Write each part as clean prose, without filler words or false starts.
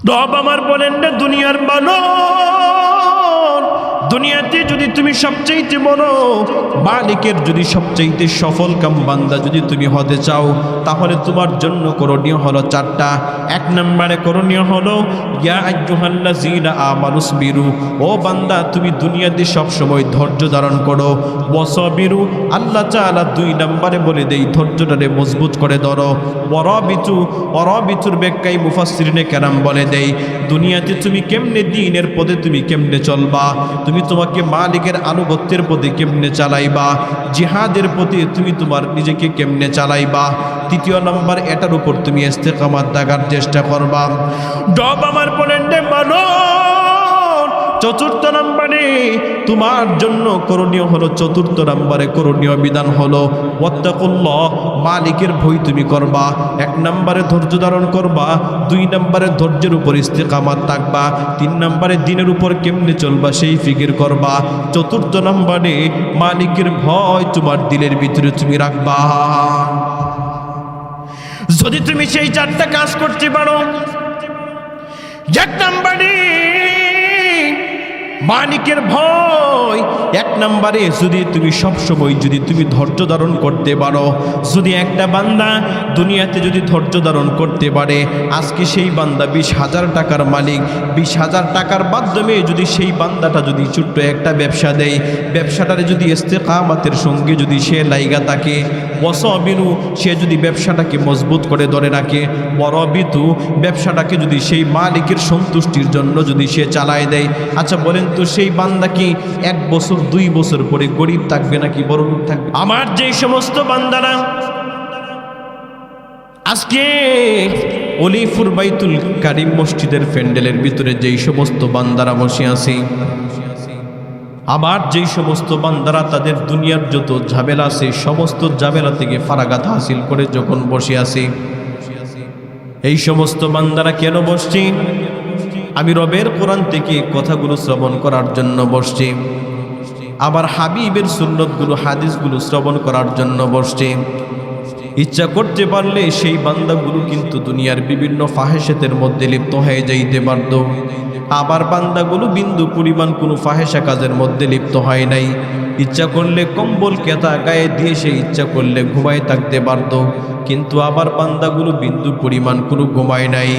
রব আমার বলেন না দুনিয়ার মানুষ, দুনিয়াতে যদি তুমি সবচাইতে বড় মালিকের যদি সবচাইতে সফল কাম বান্দা যদি তুমি হতে চাও, তাহলে তোমার জন্য করণীয় হলো চারটা। এক নম্বরে করণীয় হলো ইয়া আইয়ুহাল্লাযীনা আমানুসবিরু, ও বান্দা তুমি দুনিয়াতে সব সময় ধৈর্য ধারণ করো। ওয়াসাবিরু, আল্লাহ তাআলা দুই নম্বরে বলে দেই ধৈর্যটারে মজবুত করে ধরো। ওয়ারাবিতু, ওয়ারাবিতুর ব্যাখ্যায় মুফাসসিরিনে কেরাম বলে দেই দুনিয়াতে তুমি কেমনে দ্বীনের পথে তুমি কেমনে চলবা, তুমি তোমাকে মালিকের আনুগত্যের পথে কেমনে চালাইবা, জিহাদের পথে তুমি তোমার নিজেকে কেমনে চালাইবা। তৃতীয় নম্বর এটার উপর তুমি ইস্তেকামাত থাকার চেষ্টা করবা। ডব আমার বলেন রে মানো। চতুর্থ নম্বরে তোমার জন্য করণীয় হলো, চতুর্থ নম্বরে করণীয় বিধান হলো ওয়াত্তাকুল্লাহ, মালিকের ভয় তুমি করবা। এক নম্বরে ধৈর্য ধারণ করবা, দুই নম্বরে ধৈর্যের উপর ইস্তেকামাত থাকবা, তিন নম্বরে দিনের উপর কেমনে চলবা সেই ফিকির করবা, চতুর্থ নম্বরে মালিকের ভয় তোমার দিলের ভিতরে তুমি রাখবা। যদি তুমি সেই চারটা কাজ করতে পারো, এক নম্বরে মালিকের ভয়, এক নম্বরে যদি তুমি সবসময় যদি তুমি ধৈর্য ধারণ করতে পারো, যদি একটা বান্দা দুনিয়াতে যদি ধৈর্য ধারণ করতে পারে, আজকে সেই বান্দা 20,000 টাকার মালিক, 20,000 টাকার মাধ্যমে যদি সেই বান্দাটা যদি ছোট্ট একটা ব্যবসা দেয়, ব্যবসাটারে যদি ইস্তেকামাতের সঙ্গে যদি সে লাইগা থাকে, ওয়াসাবিরু, সে যদি ব্যবসাটাকে মজবুত করে ধরে রাখে, ওয়ারাবিতু, ব্যবসাটাকে যদি সেই মালিকের সন্তুষ্টির জন্য যদি সে চালায় দেয়, আচ্ছা বলেন তো সেই বান্দা কি 1 বছর 2 বছর পরে গরিব থাকবে নাকি বড় লোক থাকবে? আমার যেই সমস্ত বান্দারা আজকে অলিপুর বাইতুল কারিম মসজিদের প্যান্ডেলের ভিতরে যেই সমস্ত বান্দারা বসে আছে, আবার যেই সমস্ত বান্দারা তাদের দুনিয়ার যত ঝামেলা আছে সমস্ত ঝামেলা থেকে ফারাগাত হাসিল করে যখন বসে আছে, এই সমস্ত বান্দারা কেন বসছি? আমি রবের কোরআন থেকে কথাগুলো শ্রবণ করার জন্য বসছি, আবার হাবিবের সুন্নতগুলো হাদিসগুলো শ্রবণ করার জন্য বসছি। ইচ্ছা করতে পারলে সেই বান্দাগুলো কিন্তু দুনিয়ার বিভিন্ন ফাহেশাতের মধ্যে লিপ্ত হয়ে যাইতে পারত, আবার বান্দাগুলো বিন্দু পরিমাণ কোনো ফাহেশা কাজের মধ্যে লিপ্ত হয় নাই। ইচ্ছা করলে কম্বল কেতা গায়ে দিয়ে সে ইচ্ছা করলে ঘুমায় থাকতে পারত, কিন্তু আবার বান্দাগুলো বিন্দু পরিমাণ কোনো ঘুমায় নাই।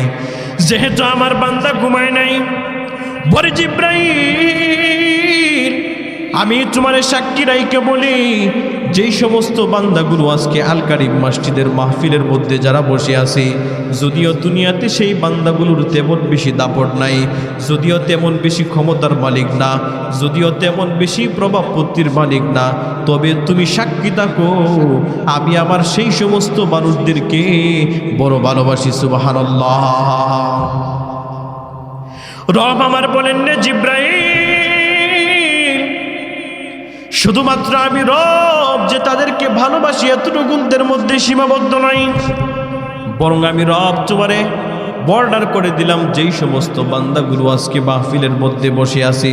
যেহেতু আমার বান্দা ঘুমায় নাই, বলে জিব্রাইল আমি তোমার সাক্ষী রাইকে বলি, যেই সমস্ত বান্দাগুলো আজকে আল কারিম মসজিদের মাহফিলের মধ্যে যারা বসে আছে, যদিও দুনিয়াতে সেই বান্দাগুলোর তেমন বেশি দাপট নাই, যদিও তেমন বেশি ক্ষমতার মালিক না, যদিও তেমন বেশি প্রভাবপত্তির মালিক না, তবে তুমি সাক্ষী থাকো আমি আমার সেই সমস্ত মানুষদেরকে বড় ভালোবাসি। সুবহানাল্লাহ। রব আমার বলেন না জিব্রাইল, শুধুমাত্র আমি রব যে তাদেরকে ভালোবাসি এতটুকুদের মধ্যে সীমাবদ্ধ নাই, বরং আমি রব তোমারে বর্ডার করে দিলাম। যেই সমস্ত বান্দাগুলো আজকে মাহফিলের মধ্যে বসে আছে,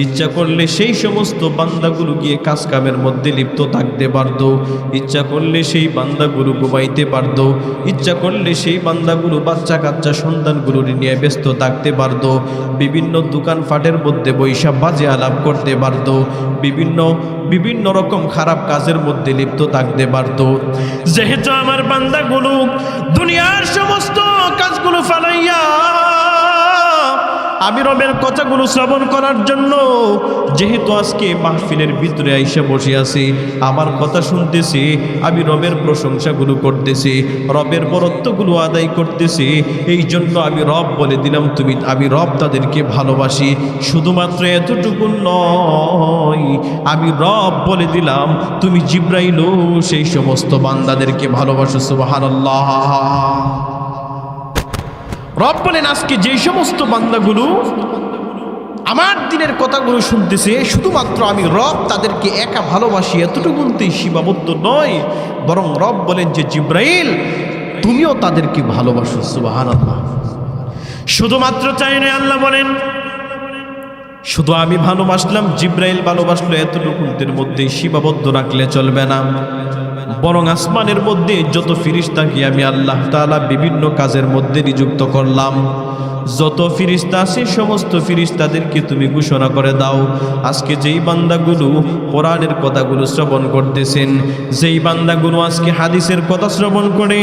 ইচ্ছা করলে সেই সমস্ত বান্দাগুলো গিয়ে কাজ কামের মধ্যে লিপ্ত থাকতে পারত, ইচ্ছা করলে সেই বান্দাগুলো ঘুমাইতে পারত, ইচ্ছা করলে সেই বান্দাগুলো বাচ্চা কাচ্চা সন্তানগুলো নিয়ে ব্যস্ত থাকতে পারত, বিভিন্ন দোকানপাটের মধ্যে বৈশা বাজে আলাপ করতে পারত, বিভিন্ন রকম খারাপ কাজের মধ্যে লিপ্ত থাকতে পারত। যেহেতু আমার বান্দাগুলো দুনিয়ার সমস্ত কাজগুলো ফালাইয়া আমি রবের কথাগুলো শ্রবণ করার জন্য যেহেতু আজকে মাহফিলের ভিতরে আইসা বসে আছি, আমার কথা শুনতেছি, আমি রবের প্রশংসাগুলো করতেছি, রবের বরত্বগুলো আদায় করতেছি, এই জন্য আমি রব বলে দিলাম তুমি, আমি রব তাদেরকে ভালোবাসি। শুধুমাত্র এতটুকু নয়, আমি রব বলে দিলাম তুমি জিব্রাইলও সেই সমস্ত বান্দাদেরকে ভালোবাসো। সুবহানাল্লাহ। রব বলেন আজকে যেই সমস্ত বান্দাগুলো আমার দিনের কথাগুলো শুনতেছে, শুধুমাত্র আমি রব তাদেরকে একা ভালোবাসি এতটুকুতেই সীমাবদ্ধ নয়, বরং রব বলেন যে জিব্রাইল তুমিও তাদেরকে ভালোবাসো। সুবহানাল্লাহ। শুধুমাত্র চাই না, আল্লাহ বলেন শুধু আমি ভালোবাসলাম, জিব্রাইল ভালোবাসলো এতটুকুদের মধ্যে সীমাবদ্ধ রাখলে চলবে না, বরং আসমানের মধ্যে যত ফেরেশতাকে আমি আল্লাহ তাআলা বিভিন্ন কাজের মধ্যে নিযুক্ত করলাম, যত ফিরিস্তা আছে সমস্ত ফিরিস্তাদেরকে তুমি ঘোষণা করে দাও, আজকে যেই বান্দাগুলো কোরআনের কথাগুলো শ্রবণ করতেছেন, যেই বান্দাগুলো আজকে হাদিসের কথা শ্রবণ করে,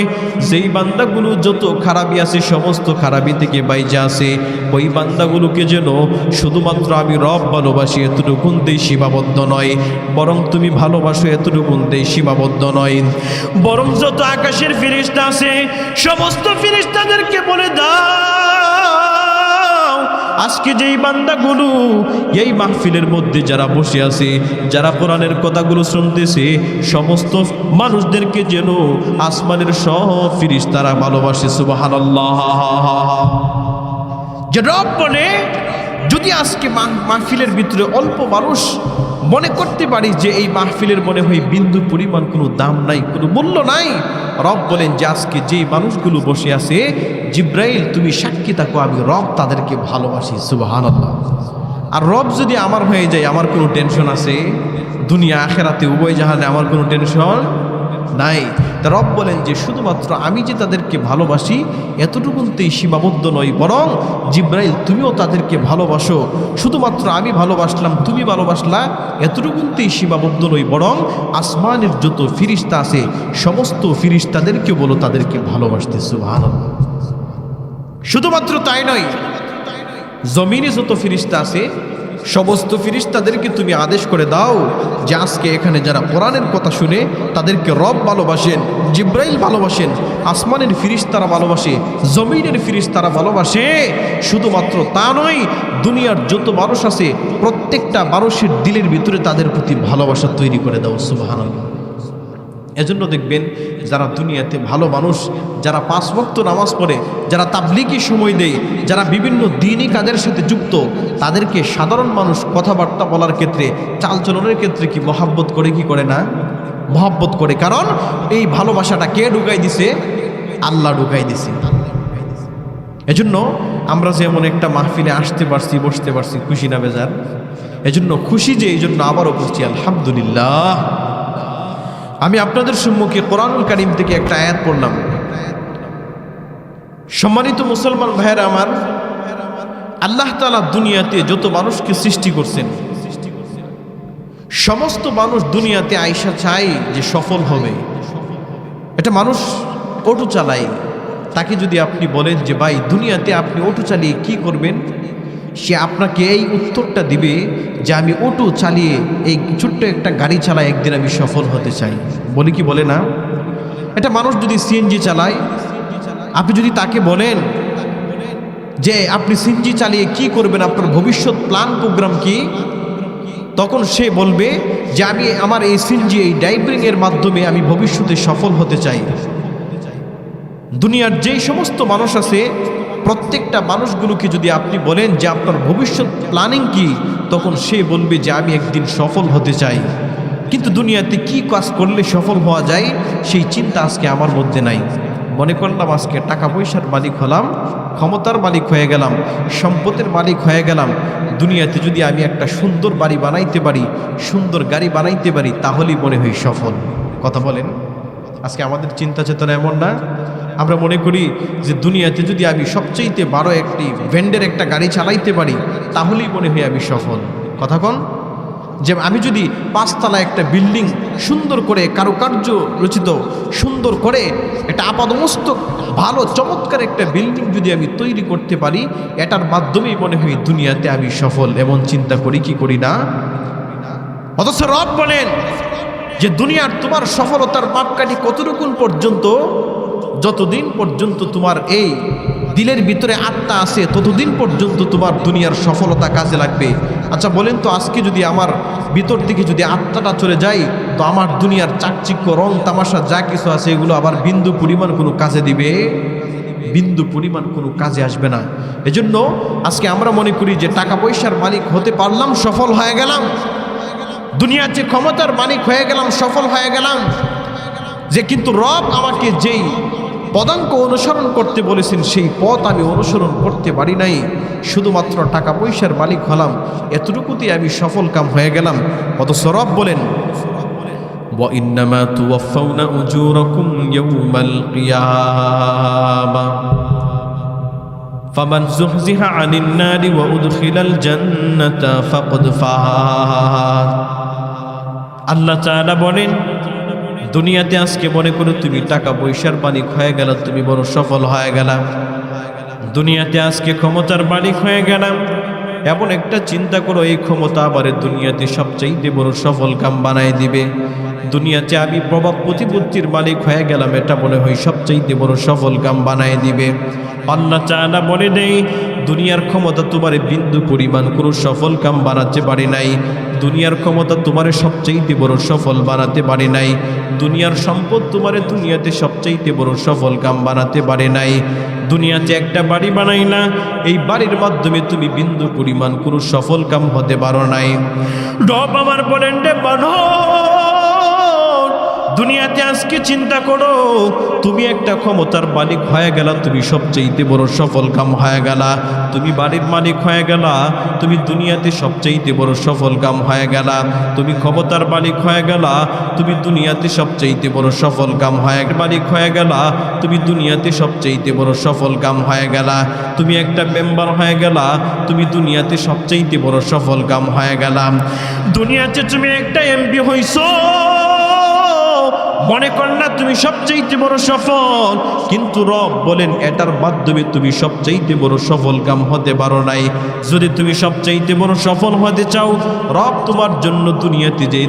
যেই বান্দাগুলো যত খারাপি আছে সমস্ত খারাপি থেকে বাইজা আছে, ওই বান্দাগুলোকে যেন শুধুমাত্র আমি রব ভালোবাসি এতটুকুনতেই সীমাবদ্ধ নয়, বরং তুমি ভালোবাসো এতটুকুনতেই সীমাবদ্ধ নয়, বরং যত আকাশের ফিরিস্তা আছে সমস্ত ফিরিস্তাদেরকে বলে দাও, আজকে যেই বান্দাগুলো এই মাহফিলের মধ্যে যারা বসে আছে, যারা কোরআনের কথাগুলো শুনতেছে, সমস্ত মানুষদেরকে যেন আসমানের সব ফিরিস্তারা ভালোবাসে। সুবহানাল্লাহ। যে রব বলে, যদি আজকে মাহফিলের ভিতরে অল্প মানুষ মনে করতে পারি যে এই মাহফিলের মনে হয় বিন্দু পরিমাণ কোনো দাম নাই, কোনো মূল্য নাই, রব বলেন যে আজকে যে মানুষগুলো বসে আছে, জিব্রাইল তুমি সাক্ষী থাকো আমি রব তাদেরকে ভালোবাসি। সুবহানাল্লাহ। আর রব যদি আমার হয়ে যায় আমার কোনো টেনশন আছে? দুনিয়া আখেরাতে উভয় জাহানে আমার কোনো টেনশন নাই। তা রব বলেন যে শুধুমাত্র আমি যে তাদেরকে ভালোবাসি এতটুকুনতেই সীমাবদ্ধ নয়, বরং জিব্রাইল তুমিও তাদেরকে ভালোবাসো, শুধুমাত্র আমি ভালোবাসলাম তুমি ভালোবাসলা এতটুকুনতেই সীমাবদ্ধ নয়, বরং আসমানের যত ফিরিস্তা আছে সমস্ত ফিরিস্তাদেরকে বলো তাদেরকে ভালোবাসতে। সুবহানাল্লাহ। শুধুমাত্র তাই নয়, জমিনে যত ফিরিস্তা আছে সমস্ত ফিরিস্তাদেরকে তুমি আদেশ করে দাও যে আজকে এখানে যারা কোরআনের কথা শুনে তাদেরকে রব ভালোবাসেন, জিব্রাইল ভালোবাসেন, আসমানের ফিরিস্তারা ভালোবাসে, জমিনের ফিরিস্তারা ভালোবাসে। শুধুমাত্র তা নয়, দুনিয়ার যত মানুষ আছে প্রত্যেকটা মানুষের দিলের ভিতরে তাদের প্রতি ভালোবাসা তৈরি করে দাও। সুবহানাল্লাহ। এজন্য দেখবেন যারা দুনিয়াতে ভালো মানুষ, যারা 5 ওয়াক্ত নামাজ পড়ে, যারা তাবলীগী সময় দেয়, যারা বিভিন্ন দ্বীনি কাজের সাথে যুক্ত, তাদেরকে সাধারণ মানুষ কথাবার্তা বলার ক্ষেত্রে, চালচলনের ক্ষেত্রে কি মহাব্বত করে কি করে না? মহাব্বত করে। কারণ এই ভালোবাসাটা কে ঢুকাই দিছে? আল্লাহ ঢুকাই দিছে। এজন্য আমরা যেমন একটা মাহফিলে আসতে পারছি, বসতে পারছি, খুশি না বেজার? এজন্য খুশি যে, এই জন্য আবারও বলছি আলহামদুলিল্লাহ। আমি আপনাদের সম্মুখে কোরআনুল কারীম থেকে একটা আয়াত পড়লাম। সম্মানিত মুসলমান ভাইয়েরা আমার, আল্লাহ তাআলা দুনিয়াতে যত মানুষকে সৃষ্টি করছেন, সমস্ত মানুষ দুনিয়াতে আইসা চায় যে সফল হবে। এটা মানুষ অটো চালায়, তাকে যদি আপনি বলেন যে ভাই দুনিয়াতে আপনি অটো চালিয়ে কি করবেন, সে আপনাকে এই উত্তরটা দিবে যে আমি অটো চালিয়ে এই ছোট্ট একটা গাড়ি চালায় একদিন আমি সফল হতে চাই। বলি কি বলে না? এটা মানুষ যদি সিএনজি চালায়, আপনি যদি তাকে বলেন যে আপনি সিএনজি চালিয়ে কি করবেন, আপনার ভবিষ্যৎ প্ল্যান প্রোগ্রাম কি, তখন সে বলবে যে আমি আমার এই সিএনজি এই ড্রাইভিংয়ের মাধ্যমে আমি ভবিষ্যতে সফল হতে চাই। দুনিয়ার যেই সমস্ত মানুষ আছে প্রত্যেকটা মানুষগুলোকে যদি আপনি বলেন যে আপনার ভবিষ্যৎ প্ল্যানিং কি, তখন সে বলবে যে আমি একদিন সফল হতে চাই। কিন্তু দুনিয়াতে কি কাজ করলে সফল হওয়া যায় সেই চিন্তা আজকে আমার মধ্যে নাই। মনে করলাম আজকে টাকা পয়সার মালিক হলাম, ক্ষমতার মালিক হয়ে গেলাম, সম্পদের মালিক হয়ে গেলাম, দুনিয়াতে যদি আমি একটা সুন্দর বাড়ি বানাইতে পারি, সুন্দর গাড়ি বানাইতে পারি, তাহলেই মনে হয় সফল। কথা বলেন, আজকে আমাদের চিন্তা চেতনা এমন না? আমরা মনে করি যে দুনিয়াতে যদি আমি সবচেয়ে বড় একটি ভ্যান্ডের একটা গাড়ি চালাইতে পারি তাহলেই মনে হয় আমি সফল। কথা কন, যে আমি যদি 5 তলা একটা বিল্ডিং সুন্দর করে কারুকার্য রচিত সুন্দর করে একটা আপাদমস্তক ভালো চমৎকার একটা বিল্ডিং যদি আমি তৈরি করতে পারি, এটার মাধ্যমেই মনে হয় দুনিয়াতে আমি সফল। এমন চিন্তা করি কি করি না? অথচ রব বলেন যে দুনিয়ার তোমার সফলতার মাপকাঠি কতটুকুন পর্যন্ত? যতদিন পর্যন্ত তোমার এই দিলের ভিতরে আত্মা আছে ততদিন পর্যন্ত তোমার দুনিয়ার সফলতা কাজে লাগবে। আচ্ছা বলেন তো, আজকে যদি আমার ভিতর থেকে যদি আত্মাটা চলে যায়, তো আমার দুনিয়ার চাকচিক্য রং তামাশা যা কিছু আছে এগুলো আবার বিন্দু পরিমাণ কোনো কাজে দিবে? বিন্দু পরিমাণ কোনো কাজে আসবে না। এজন্য আজকে আমরা মনে করি যে টাকা পয়সার মালিক হতে পারলাম, সফল হয়ে গেলাম, দুনিয়ার যে ক্ষমতার মালিক হয়ে গেলাম, সফল হয়ে গেলাম। যে কিন্তু রব আমাকে যেই পদাঙ্ক অনুসরণ করতে বলেছেন সেই পথ আমি অনুসরণ করতে পারি নাই, শুধুমাত্র টাকা পয়সার মালিক হলাম, এতটুকুতেই আমি সফল কাম হয়ে গেলাম। অথচ রব বলেন ওয়া ইন্নামা তুওয়াফাউনা উজুরাকুম ইয়াউমাল কিয়ামা ফামান যুহজিহা আনিন নারি ওয়া উদখিলাল জান্নাতা ফাকাদ ফাজ। আল্লাহ তাআলা বলেন, দুনিয়াতে আজকে মনে করো তুমি টাকা পয়সার মালিক হয়ে গেল, তুমি বড় সফল হয়ে গেলাম। দুনিয়াতে আজকে ক্ষমতার মালিক হয়ে গেলাম, এমন একটা চিন্তা করো এই ক্ষমতা আবার দুনিয়াতে সবচেয়ে বড় সফল কাম বানাই দিবে। দুনিয়াতে আমি প্রভাব প্রতিপত্তির মালিক হয়ে গেলাম, এটা মনে হয় সবচেয়ে বড় সফল কাম বানাই দিবে। আল্লাহ তাআলা বলে দেই, দুনিয়ার ক্ষমতা তোমার বিন্দু পরিমাণ কোনো সফল কাম বানাতে পারে নাই। দুনিয়ার ক্ষমতা তোমার সবচেয়ে বড় সফল বানাতে পারে নাই। দুনিয়ার সম্পদ তোমার দুনিয়াতে সবচেয়ে বড় সফল কাম বানাতে পারে নাই। দুনিয়াতে একটা বাড়ি বানাইলা, এই বাড়ির মাধ্যমে তুমি বিন্দু পরিমাণ কোনো সফল কাম হতে পারো নাই। রব আমার বলেন রে বানো, দুনিয়াতে আজকে চিন্তা করো তুমি একটা ক্ষমতার মালিক হয়ে গেলা, তুমি সবচেয়ে বড় সফল কাম হয়ে গেলা। তুমি বাড়ির মালিক হয়ে গেলা, তুমি দুনিয়াতে সবচেয়ে বড় সফল কাম হয়ে গেলা। তুমি ক্ষমতার মালিক হয়ে গেলা, তুমি দুনিয়াতে সবচেয়ে বড় সফল কাম হয়ে মালিক হয়ে গেলা, তুমি দুনিয়াতে সবচেয়ে বড় সফল কাম হয়ে গেলা। তুমি একটা মেম্বার হয়ে গেলা, তুমি দুনিয়াতে সবচেয়ে বড় সফল কাম হয়ে গেলাম। দুনিয়াতে তুমি একটা এমপি হইছো, মনে কর না তুমি সবচেয়ে বড় সফল, কিন্তু রব বলেন এটার মাধ্যমে তুমি সবচেয়ে বড় সফল কাম হতে পারো নাই। যদি তুমি সবচেয়ে বড় সফল হতে চাও, রব তোমার জন্য দুনিয়াতে যেই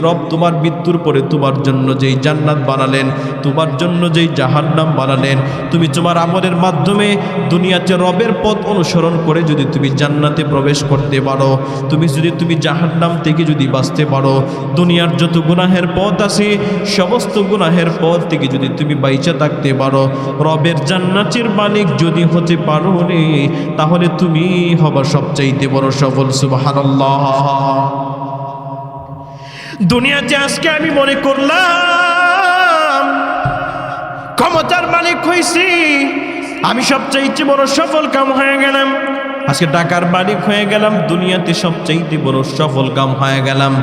রব তোমার মৃত্যুর পরে তোমার জন্য যেই জান্নাত বানালেন, তোমার জন্য যেই জাহান্নাম বানালেন, তুমি তোমার আমলের মাধ্যমে দুনিয়াতে রবের পথ অনুসরণ করে যদি তুমি জান্নাতে প্রবেশ করতে পারো, তুমি জাহান্নাম থেকে যদি বাঁচতে পারো, দুনিয়ার যত গুনাহের পথ আছে সমস্ত গুনাহের পথ থেকে যদি তুমি বাইচা থাকতে পারো, রবের জান্নাতের মালিক যদি হতে পারো রে, তাহলে তুমি হবা সবচাইতে বড় সফল। সুবহানাল্লাহ। দুনিয়াতে আজকে আমি মনে করলাম ক্ষমতার মালিক হইছি, আমি সবচাইতে বড় সফল কাম হয়ে গেলাম। আজকে টাকার মালিক হয়ে গেলাম, দুনিয়াতে সবচেয়ে বড় সফল কাম হয়ে গেলাম।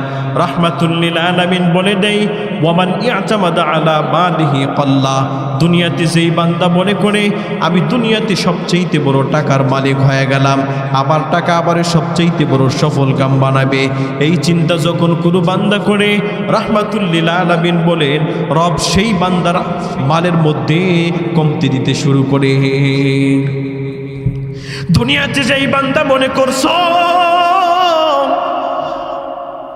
রাহমাতুল লিল আলামিন বলে দেই, ওয়ামান ইয়াতামাদা আলা মালিহি কাল্লা। দুনিয়াতে যেই বান্দা মনে করে আমি দুনিয়াতে সবচেয়ে বড় টাকার মালিক হয়ে গেলাম, আমার টাকা আবার সবচেয়ে বড় সফল কাম বানাবে, এই চিন্তা যখন কোনো বান্দা করে, রাহমাতুল লিল আলামিন বলেন রব সেই বান্দার মালের মধ্যে কমতি দিতে শুরু করে। দুনিয়াতে যেই বান্দা মনে করছো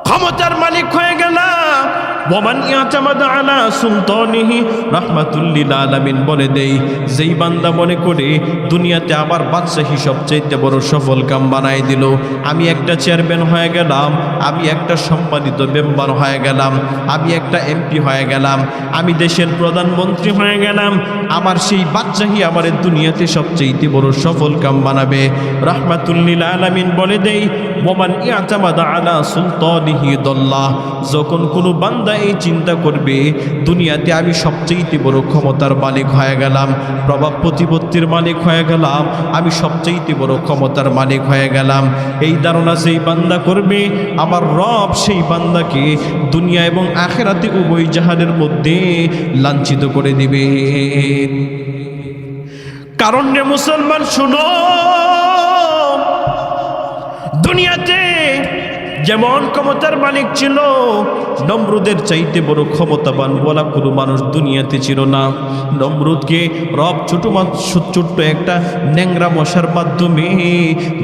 ক্ষমতার মালিক হয়ে গেলাম, ওয়ামান ইয়াতামাদা আলা সুলতানিহি, রাহমাতুল লিল আলামিন বলে দেই যেই বান্দা মনে করে দুনিয়াতে আবার বাদশাহী সবচেয়ে বড় সফল কাম বানাই দিল, আমি একটা চেয়ারম্যান হয়ে গেলাম, আমি একটা সম্মানিত মেম্বার হয়ে গেলাম, আমি একটা এমপি হয়ে গেলাম, আমি দেশের প্রধানমন্ত্রী হয়ে গেলাম, আমার সেই বাদশাহী আমার দুনিয়াতে সবচেয়ে বড় সফল কাম বানাবে। রাহমাতুল লিল আলামিন বলে দেই, ওয়ামান ইয়াতামাদা আলা সুলতানিহি দাল্লাহ। যখন কোনো বান্দা এই চিন্তা করবে দুনিয়াতে আমি সবচেয়ে বড় ক্ষমতার মালিক হয়ে গেলাম, প্রভাব প্রতিপত্তির মালিক হয়ে গেলাম, আমি সবচেয়ে বড় ক্ষমতার মালিক হয়ে গেলাম, এই ধারণা সেই বান্দা করবে, আমার রব সেই বান্দাকে দুনিয়া এবং আখিরাতে উভয় জাহানের মধ্যে লাঞ্ছিত করে দিবে। কারণ রে মুসলমান শুনো, দুনিয়াতে যেমন ক্ষমতার মালিক ছিল, নমরুদের চাইতে বড় ক্ষমতাবান বলা কোনো মানুষ দুনিয়াতে ছিল না। নমরুদকে রব ছোট্ট একটা ন্যাংরা মশার মাধ্যমে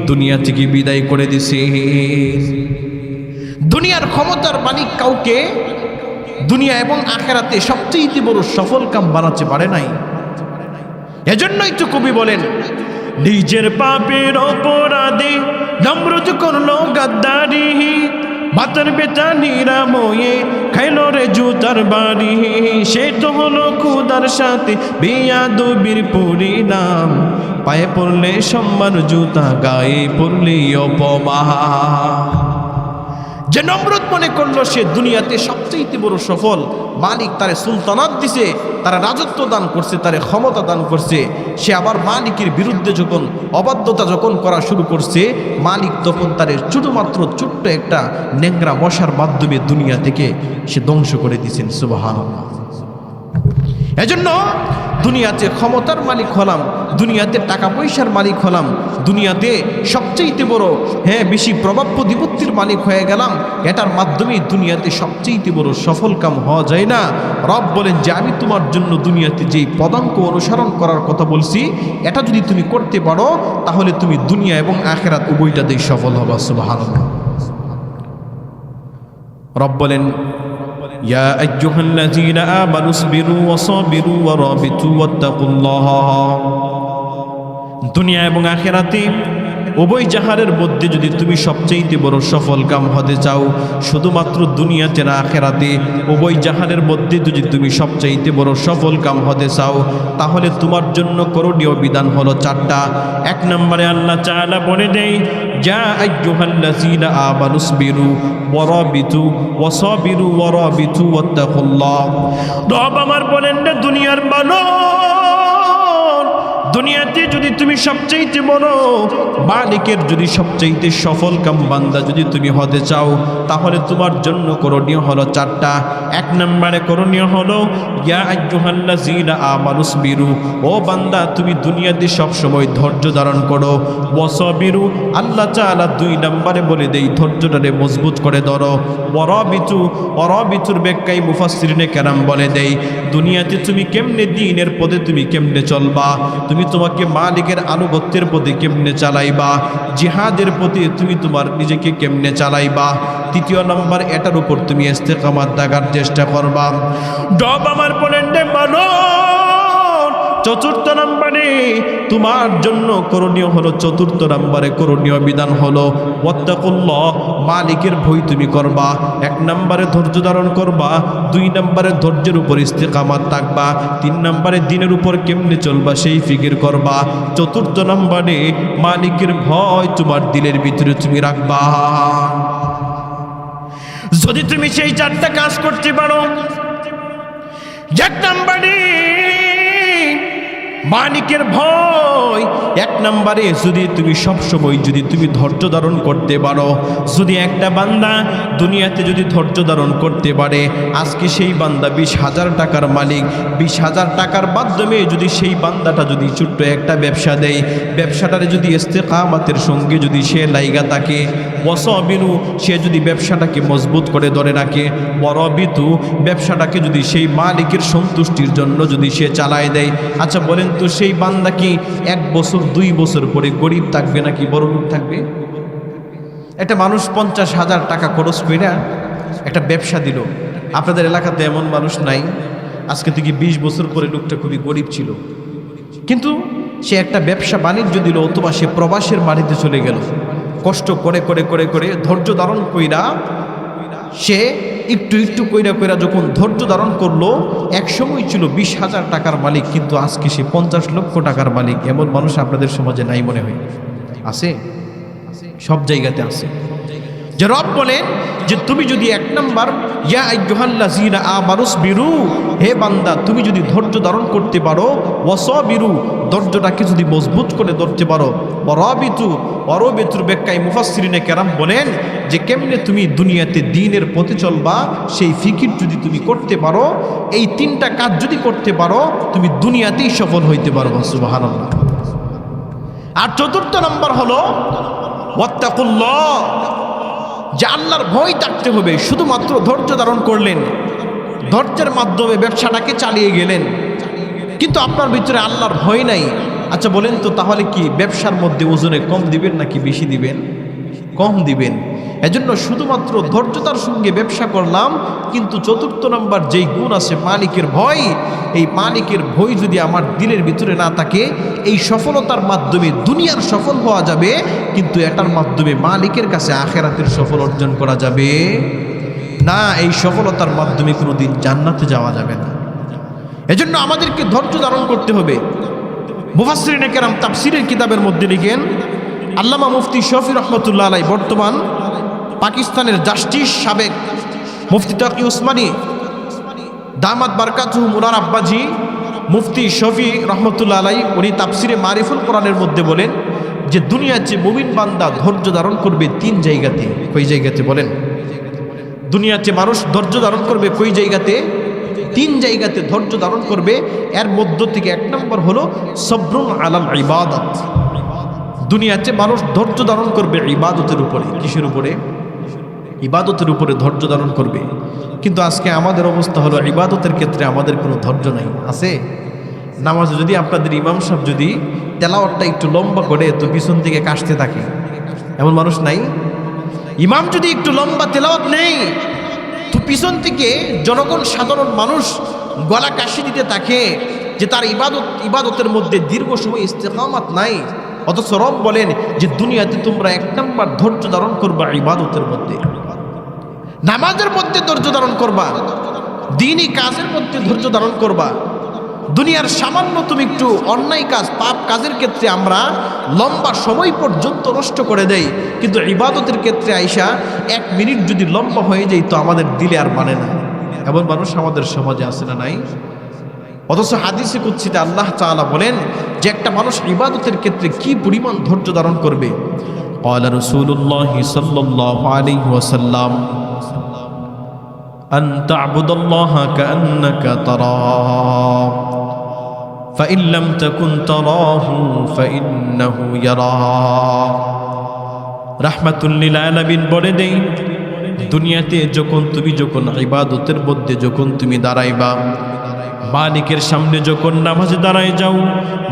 দুনিয়া থেকে বিদায় করে দিছে। দুনিয়ার ক্ষমতার মালিক কাউকে দুনিয়া এবং আখিরাতে সবচেয়ে বড় সফল কাম বানাতে পারে নাই। এজন্যই তো কবি বলেন, নিজের পাপের অপরাধে নমরুদ করলো গাদ্দারি, মাতার বেটা নিরাময়ে খাইল রে জুতার বাড়ি, সে তো হলো খুদার সাথে বেয়াদবির পরিণাম, পায়ে পড়লে সম্মান জুতা, গায়ে পড়লে অপমান। যে নমরুদ মনে করলো সে দুনিয়াতে সবচেয়ে বড় সফল মালিক, তারে সুলতানাত দিছে, তারা রাজত্ব দান করছে, তারে ক্ষমতা দান করছে, সে আবার মালিকের বিরুদ্ধে যখন অবাধ্যতা যখন করা শুরু করছে, মালিক তখন তারে শুধুমাত্র ছোট্ট একটা ন্যাংরা মশার মাধ্যমে দুনিয়া থেকে সে ধ্বংস করে দিয়েছেন। সুবহানাল্লাহ। এজন্য দুনিয়াতে ক্ষমতার মালিক হলাম, দুনিয়াতে টাকা পয়সার মালিক হলাম, দুনিয়াতে সবচেয়ে বড় বেশি প্রভাব প্রতিপত্তির মালিক হয়ে গেলাম, এটার মাধ্যমে দুনিয়াতে সবচেয়ে বড় সফল কাম হওয়া যায় না। রব বলেন যে আমি তোমার জন্য দুনিয়াতে যেই পদাঙ্ক অনুসরণ করার কথা বলছি, এটা যদি তুমি করতে পারো তাহলে তুমি দুনিয়া এবং আখিরাত উভয়টাতেই সফল হবা। সুবহানাল্লাহ। রব বলেন ইয়া আইয়ুহাল্লাযীনা আমানু ইসবিরু ওয়াসাবিরু ওয়ারাবিতু ওয়াত্তাকুল্লাহ। দুনিয়া এবং আখিরাতে উভয় জাহানের মধ্যে যদি তুমি সবচেয়ে বড় সফল কাম হতে চাও, শুধুমাত্র দুনিয়াতে না আখিরাতে উভয় জাহানের মধ্যে যদি তুমি সবচেয়ে বড় সফল কাম হতে চাও, তাহলে তোমার জন্য করণীয় বিধান হলো চারটা। এক নম্বরে আল্লাহ তাআলা বলে দেয় ইয়া আইয়ুহাল্লাযীনা আমানু ইসবিরু ওয়ারাবিতু ওয়াসাবিরু ওয়ারাবিতু ওয়াত্তাকুল্লাহ। রব আমার বলেন না দুনিয়ার মানুষ, দুনিয়াতে যদি তুমি সবচেয়ে বড় মালিকের যদি সবচেয়ে সফল কাম বান্দা যদি তুমি হতে চাও, তাহলে তোমার জন্য করণীয় হলো চারটা। এক নম্বরে করণীয় হলো ইয়া আইয়ুহাল্লাযীনা আমানু ইসবিরু, ও বান্দা তুমি দুনিয়াতে সব সময় ধৈর্য ধারণ করো। ওয়াসাবিরু, আল্লাহ তাআলা দুই নম্বরে বলে দেই ধৈর্যটারে মজবুত করে ধরো। ওয়ারাবিতু, ওয়ারাবিতুর ব্যাখ্যায় মুফাসসিরিনে কেরাম বলে দেই দুনিয়াতে তুমি কেমনে দ্বীনের পথে তুমি কেমনে চলবা, তুমি তোমাকে মালিকের আনুগত্যের পথে কেমনে চালাইবা, জিহাদের পথে তুমি তোমার নিজেকে কেমনে চালাইবা। তৃতীয় নম্বর এটার উপর তুমি ইস্তেকামাত থাকার চেষ্টা করবা। ডব আমার বলেন রে মানুষ। চতুর্থ নম্বরে তোমার জন্য করণীয় হলো, চতুর্থ নম্বরে করণীয় বিধান হলো ওয়াত্তাকুল্লাহ, মালিকের ভয় তুমি করবা। এক নম্বরে ধৈর্য ধারণ করবা, দুই নম্বরে ধৈর্যের উপর ইস্তেকামাত থাকবা, তিন নম্বরে দিনের উপর কেমনে চলবা সেই ফিকির করবা, চতুর্থ নম্বরে মালিকের ভয় তোমার দিলের ভিতরে তুমি রাখবা। যদি তুমি সেই চারটা কাজ করতে পারো, এক নম্বরে মালিকের ভয়, এক নম্বরে যদি তুমি সবসময় যদি তুমি ধৈর্য ধারণ করতে পারো, যদি একটা বান্দা দুনিয়াতে যদি ধৈর্য ধারণ করতে পারে, আজকে সেই বান্দা 20,000 টাকার মালিক, 20,000 টাকার মাধ্যমে যদি সেই বান্দাটা যদি ছোট্ট একটা ব্যবসা দেয়, ব্যবসাটারে যদি ইস্তেকামাতের সঙ্গে যদি সে লাইগা থাকে, ওয়াসাবিরু, সে যদি ব্যবসাটাকে মজবুত করে ধরে রাখে, ওয়ারাবিতু, ব্যবসাটাকে যদি সেই মালিকের সন্তুষ্টির জন্য যদি সে চালায় দেয়, আচ্ছা বলেন তো সেই বান্দা কি 1 বছর 2 বছর পরে গরিব থাকবে নাকি বড় লোক থাকবে? একটা মানুষ 50,000 টাকা খরচ করে একটা ব্যবসা দিল। আপনাদের এলাকাতে এমন মানুষ নাই আজকে থেকে 20 বছর পরে লোকটা খুবই গরিব ছিল, কিন্তু সে একটা ব্যবসা বাণিজ্য দিল, অথবা সে প্রবাসের বাড়িতে চলে গেল, কষ্ট করে করে করে করে ধৈর্য ধারণ কইরা সে একটু একটু কইরা কইরা যখন ধৈর্য ধারণ করলো, এক সময় ছিল 20,000 টাকার মালিক, কিন্তু আজকে সে 50 লক্ষ টাকার মালিক। এমন মানুষ আপনাদের সমাজে নাই মনে হয়? আছে, সব জায়গাতে আছে। যে রব বলেন যে তুমি যদি এক নম্বর ইয়া আইয়ুহাল্লাযীনা আমানু ইসবিরু, হে বান্দা তুমি যদি ধৈর্য ধারণ করতে পারো, ওয়াসাবিরু, ধৈর্যটাকে যদি মজবুত করে ধরতে পারো, ওয়ারাবিতু, ওয়ারাবিতুর ব্যাখ্যায় মুফাসসিরিনে কেরাম বলেন যে কেমনে তুমি দুনিয়াতে দ্বীনের পথে চলবা সেই ফিকির যদি তুমি করতে পারো, এই তিনটা কাজ যদি করতে পারো, তুমি দুনিয়াতেই সফল হইতে পারবে। সুবহানাল্লাহ। আর চতুর্থ নম্বর হলো ওয়াত্তাকুল্লাহ, যে আল্লাহর ভয় থাকতে হবে। শুধুমাত্র ধৈর্য ধারণ করলেন, ধৈর্যের মাধ্যমে ব্যবসাটাকে চালিয়ে গেলেন, কিন্তু আপনার ভিতরে আল্লাহর ভয় নাই। আচ্ছা বলেন তো তাহলে কি ব্যবসার মধ্যে ওজনে কম দিবেন নাকি বেশি দিবেন? কম দিবেন। এজন্য শুধুমাত্র ধৈর্যতার সঙ্গে ব্যবসা করলাম, কিন্তু চতুর্থ নম্বর যেই গুণ আছে মালিকের ভয়, এই মালিকের ভয় যদি আমার দিলের ভিতরে না থাকে, এই সফলতার মাধ্যমে দুনিয়ার সফল হওয়া যাবে, কিন্তু এটার মাধ্যমে মালিকের কাছে আখিরাতের সফল অর্জন করা যাবে না। এই সফলতার মাধ্যমে কোনোদিন জান্নাতে যাওয়া যাবে না। এজন্য আমাদেরকে ধৈর্য ধারণ করতে হবে। মুফাসসিরিনে কেরাম তাফসীরের কিতাবের মধ্যে লিখেন, আল্লামা মুফতি শফি রহমতুল্লাহ আলাই, বর্তমান পাকিস্তানের জাস্টিস সাবেক মুফতি তাকি উসমানী দামাত বারকাতুহু মুনার আব্বাজি, মুফতি শফি রহমতুল্লাহ আলাই, উনি তাফসিরে মারিফুল কোরআনের মধ্যে বলেন যে দুনিয়ার যে মুমিন বান্দা ধৈর্য ধারণ করবে 3 জায়গাতে। কই জায়গাতে বলেন? দুনিয়াতে মানুষ ধৈর্য ধারণ করবে কই জায়গাতে? তিন জায়গাতে ধৈর্য ধারণ করবে। এর মধ্য থেকে এক নম্বর হলো সবরুন আলাল ইবাদত। দুনিয়াতে মানুষ ধৈর্য ধারণ করবে ইবাদতের উপরে। কিসের উপরে? ইবাদতের উপরে ধৈর্য ধারণ করবে। কিন্তু আজকে আমাদের অবস্থা হলো ইবাদতের ক্ষেত্রে আমাদের কোনো ধৈর্য নাই। আছে? নামাজে যদি আপনাদের ইমাম সাহেব যদি তেলাওয়াতটা একটু লম্বা করে তো পিছন থেকে কাশতে থাকে, এমন মানুষ নাই? ইমাম যদি একটু লম্বা তেলাওয়াত নেই তো পিছন থেকে জনগণ সাধারণ মানুষ গলা কাশি দিতে থাকে যে তার ইবাদতের মধ্যে দীর্ঘ সময় ইস্তেকামাত নাই। অথচ রব বলেন যে দুনিয়াতে তোমরা এক নম্বর ধৈর্য ধারণ করবা ইবাদতের মধ্যে, নামাজের মধ্যে ধৈর্য ধারণ করবা, দ্বীনি কাজের মধ্যে ধৈর্য ধারণ করবা। দুনিয়ার সামান্য তুমি একটু অন্যায় কাজ, পাপ কাজের ক্ষেত্রে আমরা লম্বা সময় পর্যন্ত নষ্ট করে দেই, কিন্তু ইবাদতের ক্ষেত্রে আইসা 1 মিনিট যদি লম্বা হয়ে যায় তো আমাদের দিলে আর মানে না। এমন মানুষ আমাদের সমাজে আছে না নাই? অথচ হাদিসে কুদসিতে আল্লাহ তাআলা বলেন যে একটা মানুষ ইবাদতের ক্ষেত্রে কি পরিমাণ ধৈর্য ধারণ করবে। ক্বালা রাসূলুল্লাহ সাল্লাল্লাহু আলাইহি ওয়াসাল্লাম আন তা'বুদাল্লাহা কাআন্নাকা তারাহু ফাইন লাম তাকুন তারাহু ফাইন্নাহু ইয়ারাক। রাহমাতুল লিল আলামিন বলে দেই, দুনিয়াতে যখন ইবাদতের মধ্যে তুমি দাঁড়াইবা, মালিকের সামনে যখন নামাজে দাঁড়ায় যাও,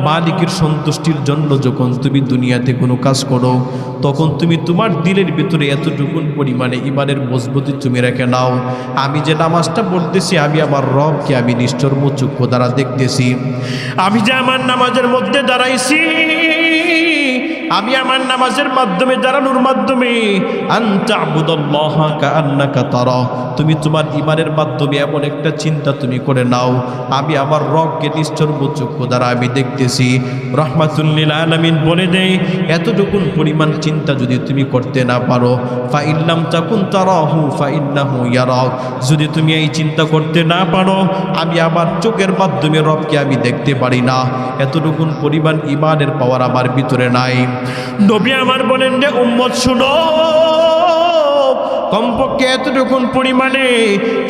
মালিকের সন্তুষ্টির জন্য যখন তুমি দুনিয়াতে কোনো কাজ করো, তখন তুমি তোমার দিলের ভিতরে এতটুকুন পরিমাণে ইমানের মজবুতি তুমি রেখে নাও, আমি যে নামাজটা পড়তেছি আমি আমার রবকে আমি নিশ্চর্ম চক্ষু দ্বারা দেখতেছি। আমি যে আমার নামাজের মধ্যে দাঁড়াইছি, আমি আমার নামাজের মাধ্যমে দাঁড়ানোর মাধ্যমে আনতা আবুদাল্লাহা কাআন্নাকা তারা, তুমি তোমার ইমানের মাধ্যমে এমন একটা চিন্তা তুমি করে নাও, আমি আমার রবকে নিশ্চর্ম চক্ষু দ্বারা আমি দেখতেছি। রাহমাতুল লিল আলামিন বলে দেয়, এতটুকুন পরিমাণ চিন্তা যদি তুমি করতে না পারো, ফাইন লাম তাকুন তারাহু ফাইন্নাহু ইয়ারাক, যদি তুমি এই চিন্তা করতে না পারো আমি আমার চোখের মাধ্যমে রবকে আমি দেখতে পারি না, এতটুকুন পরিমাণ ইমানের পাওয়ার আমার ভিতরে নাই। নবী আমার বলেন যে উম্মত শুনো, কমপক্ষে এতটুকুন পরিমাণে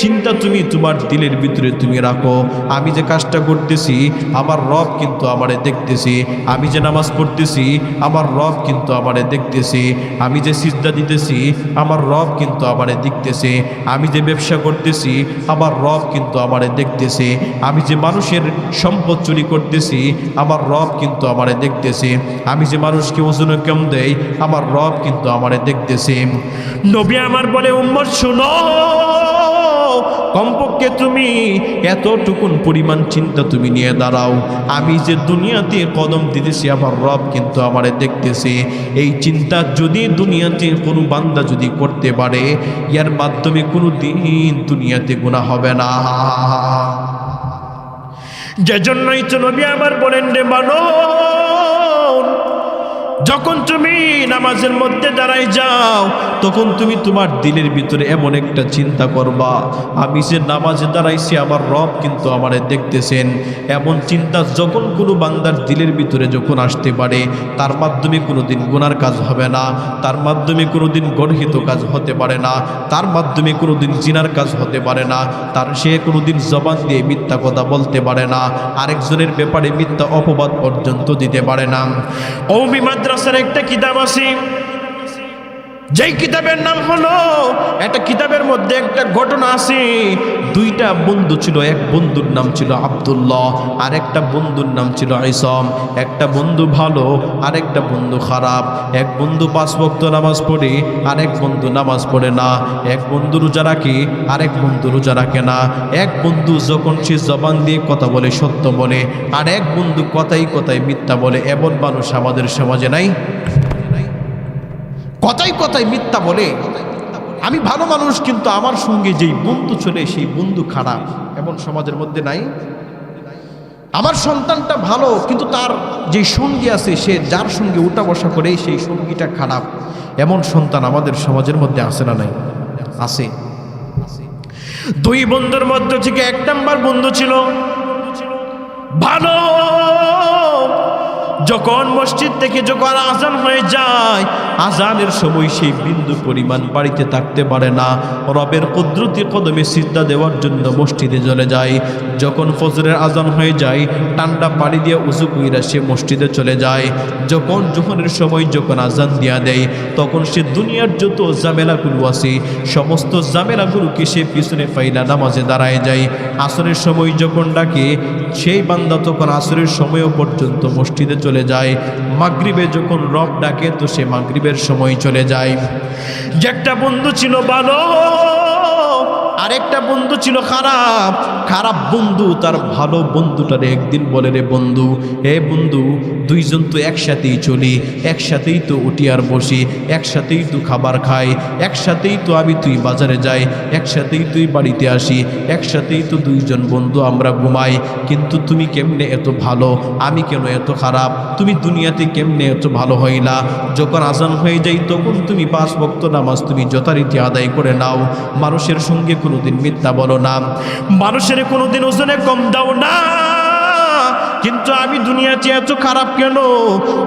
চিন্তা তুমি তোমার দিলের ভিতরে তুমি রাখো, আমি যে কাজটা করতেছি আমার রব কিন্তু আমারে দেখতেছি, আমি যে নামাজ পড়তেছি আমার রব কিন্তু আমারে দেখতেছি, আমি যে সিজদা দিতেছি আমার রব কিন্তু আমারে দেখতেছে, আমি যে ব্যবসা করতেছি আমার রব কিন্তু আমারে দেখতেছে, আমি যে মানুষের সম্পদ চুরি করতেছি আমার রব কিন্তু আমারে দেখতেছে, আমি যে মানুষকে ওজন কম দেই আমার রব কিন্তু আমারে দেখতেছে। নবী আমার বলে উম্মত শুনো, কমপক্ষে তুমি এতটুকুন পরিমাণ চিন্তা তুমি নিয়ে দাঁড়াও, আমি যে দুনিয়াতে কদম দিতেছি আমার রব কিন্তু আমারে দেখতেছে। এই চিন্তা যদি দুনিয়াতে কোনো বান্দা যদি করতে পারে, এর মাধ্যমে কোনো দিন দুনিয়াতে গুনাহ হবে না। যে জন্যই তো নবী আমার বলেন রে মানো, যখন তুমি নামাজের মধ্যে দাঁড়ায় যাও তখন তুমি তোমার দিলের ভিতরে এমন একটা চিন্তা করবা, আমি যে নামাজে দাঁড়াইছি আমার রব কিন্তু আমারে দেখতেছেন। এমন চিন্তা যখন কোনো বান্দার দিলের ভিতরে যখন আসতে পারে, তার মাধ্যমে কোনো দিন গুনার কাজ হবে না, তার মাধ্যমে কোনো দিন গর্হিত কাজ হতে পারে না, তার মাধ্যমে কোনো দিন জিনার কাজ হতে পারে না, সে কোনো দিন জবান দিয়ে মিথ্যা কথা বলতে পারে না, আরেকজনের ব্যাপারে মিথ্যা অপবাদ পর্যন্ত দিতে পারে না। কওমি মাদ্রাসার একটা কিতাব আছে, যেই কিতাবের নাম হলো, একটা কিতাবের মধ্যে একটা ঘটনা আছে। দুইটা বন্ধু ছিল, এক বন্ধুর নাম ছিল আব্দুল্লাহ আর একটা বন্ধুর নাম ছিল ইসম। একটা বন্ধু ভালো আর একটা বন্ধু খারাপ। এক বন্ধু 5 ওয়াক্ত নামাজ পড়ে আর এক বন্ধু নামাজ পড়ে না। এক বন্ধু রোজা রাখে আর এক বন্ধু রোজা রাখে না। এক বন্ধু যখন সে জবান দিয়ে কথা বলে সত্য বলে, আর এক বন্ধু কথাই কথাই মিথ্যা বলে। এমন মানুষ আমাদের সমাজে নাই? কথাই কথাই মিথ্যা বলে। আমি ভালো মানুষ কিন্তু আমার সঙ্গে যেই বন্ধু চলে সেই বন্ধু খারাপ, এমন সমাজের মধ্যে নাই? আমার সন্তানটা ভালো কিন্তু তার যে সঙ্গী আছে, সে যার সঙ্গে উঠা বসা করে সেই সঙ্গীটা খারাপ, এমন সন্তান আমাদের সমাজের মধ্যে আছে না নাই? আছে। দুই বন্ধুর মধ্যে থেকে 1 নাম্বার বন্ধু ছিল ভালো, যখন মসজিদ থেকে যখন আজান হয়ে যায়, আজানের সময় সেই বিন্দু পরিমাণ বাড়িতে থাকতে পারে না, রবের কুদরতি কদমে সিজদা দেওয়ার জন্য মসজিদে চলে যায়। যখন ফজরের আজান হয়ে যায়, ঠান্ডা পানি দিয়ে উযু কইরা সে মসজিদে চলে যায়। যখন জোহরের সময় যখন আজান দিয়া দেয়, তখন সে দুনিয়ার যত ঝামেলাগুলো আছে সমস্ত ঝামেলাগুলোকে সে পিছনে ফাইলা নামাজে দাঁড়ায় যায়। আসরের সময় যখন ডাকে, সেই বান্দা তখন আসরের সময়ও পর্যন্ত মসজিদে চলে যায়। মাগরিবে যখন রব ডাকে, তো সে মাগরিবের সময় চলে যায়। যে একটা বন্ধু ছিল ভালো, আরেকটা বন্ধু ছিল খারাপ। খারাপ বন্ধু তার ভালো বন্ধুটারে একদিন বলে, রে বন্ধু, হে বন্ধু, দুইজন তো একসাথেই চলি, একসাথেই তো উঠি আর বসি, একসাথেই তো খাবার খাই, একসাথেই তো আমি তুই বাজারে যাই, একসাথেই তুই বাড়িতে আসি, একসাথেই তো দুইজন বন্ধু আমরা ঘুমাই, কিন্তু তুমি কেমনে এত ভালো, আমি কেন এত খারাপ? তুমি দুনিয়াতে কেমনে এত ভালো হইলা? যখন আজান হয়ে যায় তখন তুমি 5 ওয়াক্ত নামাজ তুমি যথারীতি আদায় করে নাও, মানুষের সঙ্গে কোনোদিন মিথ্যা বলো না, মানুষের কোনোদিন ওজনে কম দাও না, কিন্তু আমি দুনিয়াতে এত খারাপ কেন?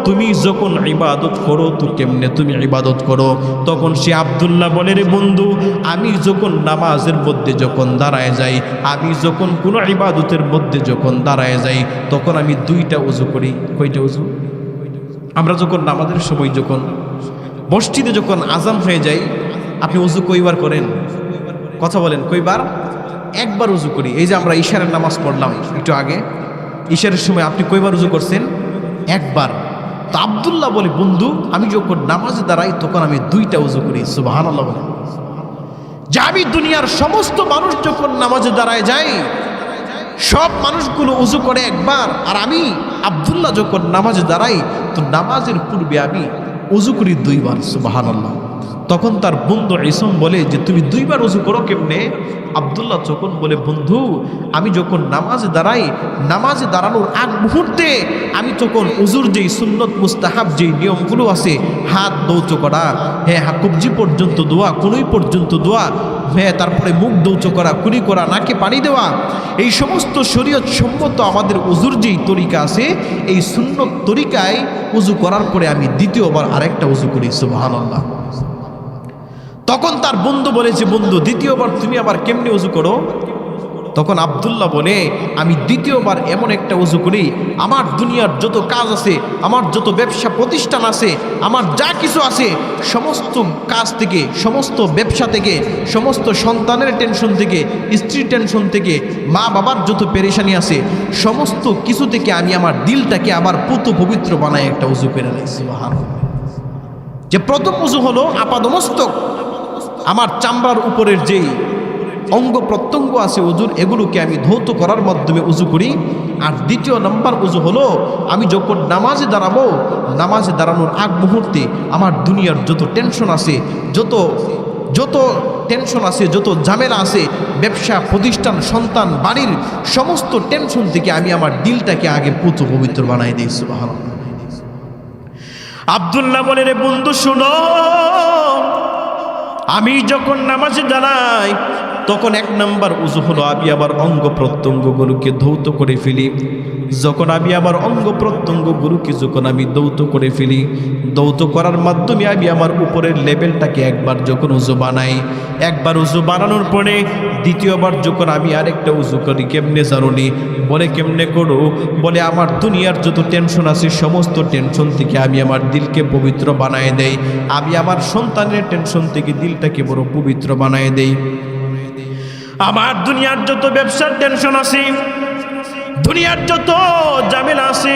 তুমি যখন ইবাদত করো তো কেমনে তুমি ইবাদত করো? তখন সে আব্দুল্লাহ বলে, রে বন্ধু, আমি যখন নামাজের মধ্যে যখন দাঁড়ায় যাই, আমি যখন কোনো ইবাদতের মধ্যে যখন দাঁড়ায় যাই, তখন আমি 2টা ওযু করি। কয়টা ওযু? আমরা যখন নামাজের সময় যখন মসজিদে যখন আজান হয়ে যায়, আপনি ওযু কয়বার করেন? কথা বলেন, কয়বার? একবার ওযু করি। এই যে আমরা ইশারের নামাজ পড়লাম একটু আগে, ইশারের সময় আপনি কয়বার ওযু করছেন? একবার। তো আব্দুল্লাহ বলে, বন্ধু, আমি যখন নামাজে দাঁড়াই তখন আমি 2টা ওযু করি। সুবহানাল্লাহ বলে, যে আমি দুনিয়ার সমস্ত মানুষ যখন নামাজে দাঁড়ায় যাই, সব মানুষগুলো ওযু করে একবার, আর আমি আব্দুল্লাহ যখন নামাজে দাঁড়াই তো নামাজের পূর্বে আমি ওযু করি 2বার। সুবহানাল্লাহ। তখন তার বন্ধু ইসম বলে যে, তুমি 2বার ওযু করো কেমনে? আব্দুল্লাহ যখন বলে, বন্ধু, আমি যখন নামাজে দাঁড়াই, নামাজে দাঁড়ানোর আগ মুহূর্তে আমি তখন ওযুর যেই সুন্নত মুস্তাহাব যেই নিয়মগুলো আছে, হাত দৌত করা, হ্যাঁ, কবজি পর্যন্ত দোয়া, কুনুই পর্যন্ত দোয়া, হ্যাঁ, তারপরে মুখ দৌত করা, কুনি করা, নাকে পানি দেওয়া, এই সমস্ত শরীয়ত সম্মত আমাদের ওযুর যেই তরিকা আছে, এই সুন্নত তরিকায় ওযু করার পরে আমি দ্বিতীয়বার আরেকটা ওযু করি। সুবহানাল্লাহ। তখন তার বন্ধু বলেছে, বন্ধু, দ্বিতীয়বার তুমি আবার কেমনে ওযু করো? তখন আব্দুল্লাহ বলে, আমি দ্বিতীয়বার এমন একটা ওযু করি, আমার দুনিয়ার যত কাজ আছে, আমার যত ব্যবসা প্রতিষ্ঠান আছে, আমার যা কিছু আছে, সমস্ত কাজ থেকে, সমস্ত ব্যবসা থেকে, সমস্ত সন্তানের টেনশন থেকে, স্ত্রীর টেনশন থেকে, মা বাবার যত পেরেশানি আছে, সমস্ত কিছু থেকে আমি আমার দিলটাকে আবার পুত পবিত্র বানায় একটা ওযু করে নেই। সুবহানাল্লাহ। যে প্রথম ওযু হলো আপাদমস্তক, আমার চামড়ার উপরের যেই অঙ্গ প্রত্যঙ্গ আছে ওযুর, এগুলোকে আমি ধৌত করার মাধ্যমে ওযু করি। আর দ্বিতীয় নম্বর ওযু হলো, আমি যখন নামাজে দাঁড়াবো, নামাজে দাঁড়ানোর আগ মুহূর্তে আমার দুনিয়ার যত টেনশন আছে, যত টেনশন আছে, যত ঝামেলা আছে, ব্যবসা প্রতিষ্ঠান, সন্তান, বাড়ির সমস্ত টেনশন থেকে আমি আমার দিলটাকে আগে পুত পবিত্র বানাই দিই। সুবহানাল্লাহ। আব্দুল্লাহ বলে, রে বন্ধু, শুনো, আমি যখন নামাজে দাঁড়াই তখন 1 নম্বর ওযু হলো আমি আবার অঙ্গ প্রত্যঙ্গগুলোকে ধৌত করে ফেলি। যখন আমি আবার অঙ্গ প্রত্যঙ্গগুলোকে যখন আমি ধৌত করে ফেলি, ধৌত করার মাধ্যমে আমি আমার উপরের লেভেলটাকে একবার যখন ওযু বানাই, একবার ওযু বানানোর পরে দ্বিতীয়বার যখন আমি আরেকটা ওযু করি, কেমনে জানুনি? বলে, কেমনে করো? বলে, আমার দুনিয়ার যত টেনশন আছে সমস্ত টেনশন থেকে আমি আমার দিলকে পবিত্র বানায় দেই, আমি আমার সন্তানের টেনশন থেকে দিলটাকে বড় পবিত্র বানায় দেই, আমার দুনিয়ার যত ব্যবসার টেনশন আছে, দুনিয়ার যত ঝামেলা আছে,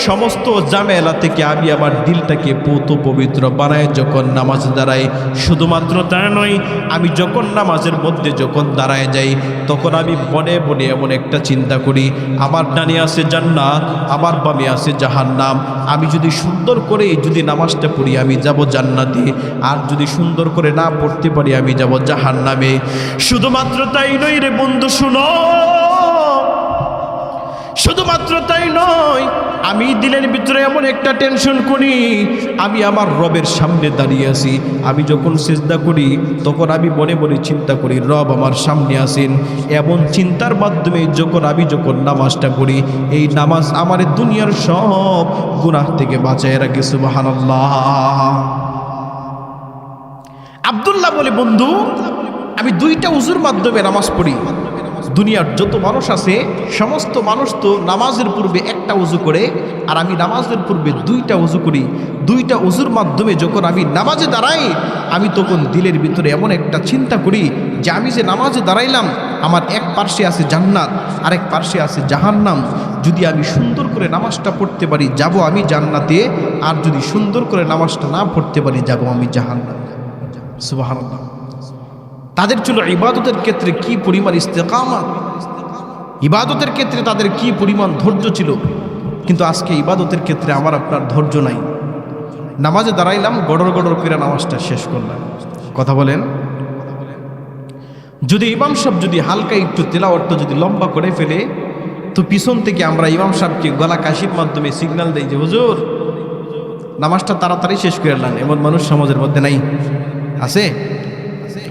সমস্ত ঝামেলা থেকে আমি আমার দিলটাকে পুত পবিত্র বানায় যখন নামাজে দাঁড়াই। শুধুমাত্র তা নয়, আমি যখন নামাজের মধ্যে যখন দাঁড়ায় যাই তখন আমি বনে বনে এমন একটা চিন্তা করি, আমার ডানে আছে জান্নাত, আমার বামে আছে জাহান্নাম। আমি যদি সুন্দর করে যদি নামাজটা পড়ি আমি যাব জান্নাতে, আর যদি সুন্দর করে না পড়তে পারি আমি যাব জাহান্নামে। শুধুমাত্র তাই নয় রে বন্ধু, শুনো, শুধুমাত্র তাই নয়, আমি দিলের ভিতরে এমন একটা টেনশন করি, আমি আমার রবের সামনে দাঁড়িয়ে আছি, আমি যখন সিজদা করি তখন আমি মনে মনে চিন্তা করি রব আমার সামনে আছেন। এমন চিন্তার মাধ্যমে যখন নামাজটা পড়ি, এই নামাজ আমার দুনিয়ার সব গুনাহ থেকে বাঁচায় রাখে। সুবহানাল্লাহ। আব্দুল্লাহ বলে, বন্ধু আমি দুইটা উজুর মাধ্যমে নামাজ পড়ি। দুনিয়ার যত মানুষ আছে সমস্ত মানুষ তো নামাজের পূর্বে একটা উজু করে, আর আমি নামাজের পূর্বে দুইটা উজু করি। দুইটা উজুর মাধ্যমে যখন আমি নামাজে দাঁড়াই, আমি তখন দিলের ভিতরে এমন একটা চিন্তা করি যে আমি যে নামাজে দাঁড়াইলাম, আমার এক পার্শ্বে আছে জান্নাত, আরেক পার্শ্বে আছে জাহান্নাম। যদি আমি সুন্দর করে নামাজটা পড়তে পারি যাব আমি জান্নাতে, আর যদি সুন্দর করে নামাজটা না পড়তে পারি যাব আমি জাহান্নামে। সুবহানাল্লাহ। তাদের ছিল ইবাদতের ক্ষেত্রে কি পরিমাণ ইস্তেকামাত, ইবাদতের ক্ষেত্রে তাদের কি পরিমাণ ধৈর্য ছিল। কিন্তু আজকে ইবাদতের ক্ষেত্রে আমার আপনার ধৈর্য নাই। নামাজে দাঁড়াইলাম, গড়র গড়র করে নামাজটা শেষ করলাম। কথা বলেন, যদি ইমাম সাহেব যদি হালকা একটু তেলাওয়াতটা যদি লম্বা করে ফেলে, তো পিছন থেকে আমরা ইমাম সাহেবকে গলা কাশির মাধ্যমে সিগন্যাল দেই যে হুজুর নামাজটা তাড়াতাড়ি শেষ করে নেন। এমন মানুষ সমাজের মধ্যে নাই? আছে?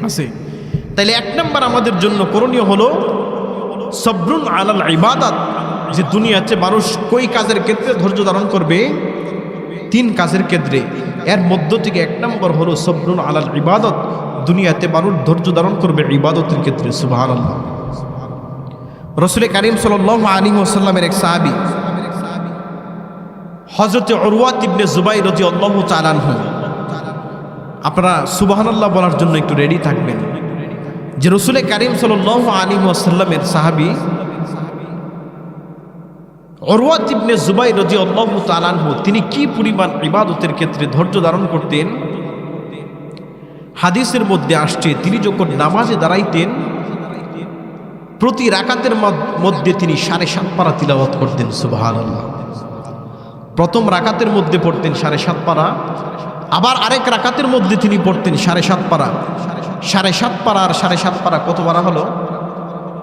আছে। তাইলে এক নম্বর আমাদের জন্য করণীয় হলো সবরুন আলাল ইবাদাত। যে দুনিয়াতে মানুষ কই কাজের ক্ষেত্রে ধৈর্য ধারণ করবে? 3 কাজের ক্ষেত্রে। এর মধ্য থেকে এক নম্বর হলো সবরুন আলাল ইবাদত। দুনিয়াতে মানুষ ধৈর্য ধারণ করবে ইবাদতের ক্ষেত্রে। সুবহানাল্লাহ। রাসূল কারীম সাল্লাল্লাহু আলাইহি ওয়াসাল্লামের এক সাহাবী হযরত উরওয়া ইবনে জুবাইর রাদিয়াল্লাহু তাআলা আনহু, আপনারা সুবহানাল্লাহ বলার জন্য একটু রেডি থাকবেন যে রাসূল কারীম সাল্লাল্লাহু আলাইহি ওয়াসাল্লামের সাহাবী উরওয়া ইবনে জুবাইর রাদিয়াল্লাহু তাআলা আনহু তিনি কি পরিমাণ ইবাদতের ক্ষেত্রে ধৈর্য ধারণ করতেন। হাদিসের মধ্যে আসছে তিনি যখন নামাজে দাঁড়াইতেন প্রতি রাকাতের মধ্যে তিনি 7.5 পারা তিলাওয়াত করতেন। সুবহানাল্লাহ। প্রথম রাকাতের মধ্যে পড়তেন 7.5 পারা, আবার আরেক রাকাতের মধ্যে তিনি পড়তেন 7.5 পারা। 7.5 পারা আর 7.5 পারা কত পারা হলো?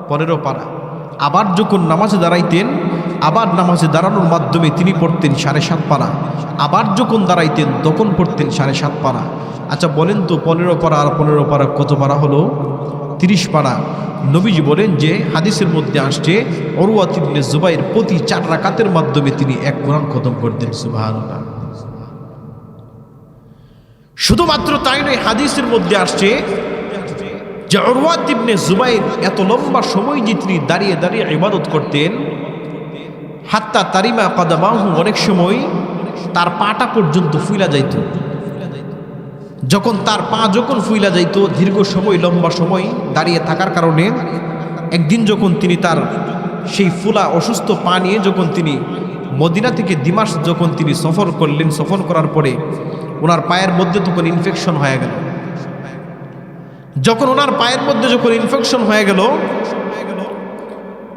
15 পারা। আবার যখন নামাজে দাঁড়াইতেন, আবার নামাজে দাঁড়ানোর মাধ্যমে তিনি পড়তেন 7.5 পারা। আবার যখন দাঁড়াইতেন তখন পড়তেন 7.5 পারা। আচ্ছা বলেন তো 15 পারা আর 15 পারা কত পারা হলো? 30 পারা। নবীজি বলেন যে হাদিসের মধ্যে আসছে উরওয়া ইবনে জুবাইর প্রতি 4 রাকাতের মাধ্যমে তিনি এক কোরআন খতম করতেন। সুবহানাল্লাহ। শুধুমাত্র তাই নয়, হাদিসের মধ্যে আসছে যে উরওয়া ইবনে জুবাইর এত লম্বা সময় যে তিনি দাঁড়িয়ে দাঁড়িয়ে ইবাদত করতেন, হাত্তা তারিমা কদামাহু, অনেক সময় তার পাটা পর্যন্ত ফুইলা যাইত। যখন তার পা যখন ফুইলা যাইত, দীর্ঘ সময় লম্বা সময় দাঁড়িয়ে থাকার কারণে, একদিন যখন তিনি তার সেই ফুলা অসুস্থ পা নিয়ে যখন তিনি মদিনা থেকে দিমাশক যখন তিনি সফর করলেন, সফর করার পরে ওনার পায়ের মধ্যে তখন ইনফেকশন হয়ে গেল। যখন ওনার পায়ের মধ্যে যখন ইনফেকশন হয়ে গেল,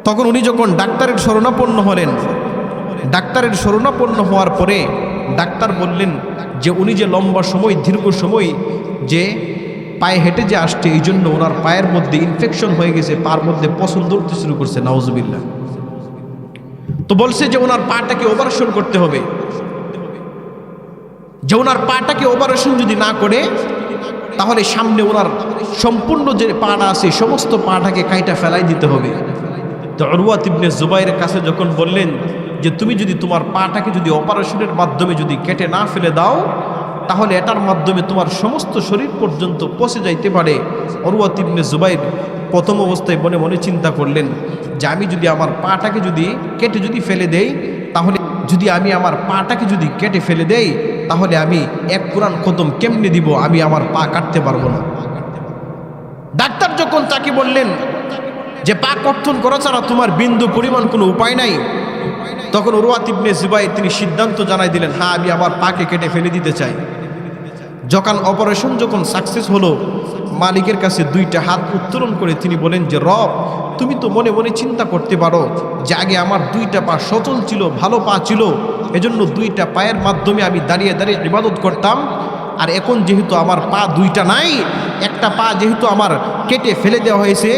তখন উনি যখন ডাক্তারের শরণাপন্ন হলেন, ডাক্তারের শরণাপন্ন হওয়ার পরে ডাক্তার বললেন যে উনি যে লম্বা সময় দীর্ঘ সময় যে পায়ে হেঁটে যে আসছে, এই জন্য ওনার পায়ের মধ্যে ইনফেকশন হয়ে গেছে, পায়ের মধ্যে পছন্দ উঠতে শুরু করছে। নাউজুবিল্লাহ। তো বলছে যে ওনার পাটাকে অপারেশন করতে হবে, যে ওনার পাটাকে অপারেশন যদি না করে তাহলে সামনে ওনার সম্পূর্ণ যে পাটা আছে সমস্ত পাটাকে কাইটা ফেলাই দিতে হবে। তো উরওয়া ইবনে জুবাইরের কাছে যখন বললেন যে তুমি যদি তোমার পাটাকে যদি অপারেশনের মাধ্যমে যদি কেটে না ফেলে দাও, তাহলে এটার মাধ্যমে তোমার সমস্ত শরীর পর্যন্ত পচে যাইতে পারে। উরওয়া ইবনে জুবাইর প্রথম অবস্থায় মনে মনে চিন্তা করলেন যে আমি যদি আমার পাটাকে যদি কেটে যদি ফেলে দেই, তাহলে যদি আমি আমার পাটাকে যদি কেটে ফেলে দেই, তাহলে আমি এক কোরআন খতম কেমনে দিব? আমি আমার পা কাটতে পারবো না। ডাক্তার যখন তাকে বললেন যে পা কর্তন করা ছাড়া তোমার বিন্দু পরিমাণ কোনো উপায় নাই, তখন উরওয়া ইবনে জুবাইর তিনি সিদ্ধান্ত জানাই দিলেন, হ্যাঁ আমি আমার পাকে কেটে ফেলে দিতে চাই। যখন অপারেশন যখন সাকসেস হলো, মালিকের কাছে 2টা হাত উত্তোলন করে তিনি বলেন যে রব, তুমি তো মনে মনে চিন্তা করতে পারো যে আগে আমার 2টা পা সচল ছিল, ভালো পা ছিল, এজন্য 2টা পায়ের মাধ্যমে আমি দাঁড়িয়ে দাঁড়িয়ে ইবাদত করতাম। আর এখন যেহেতু আমার পা দুইটা নাই, একটা পা যেহেতু আমার কেটে ফেলে দেওয়া হয়েছে,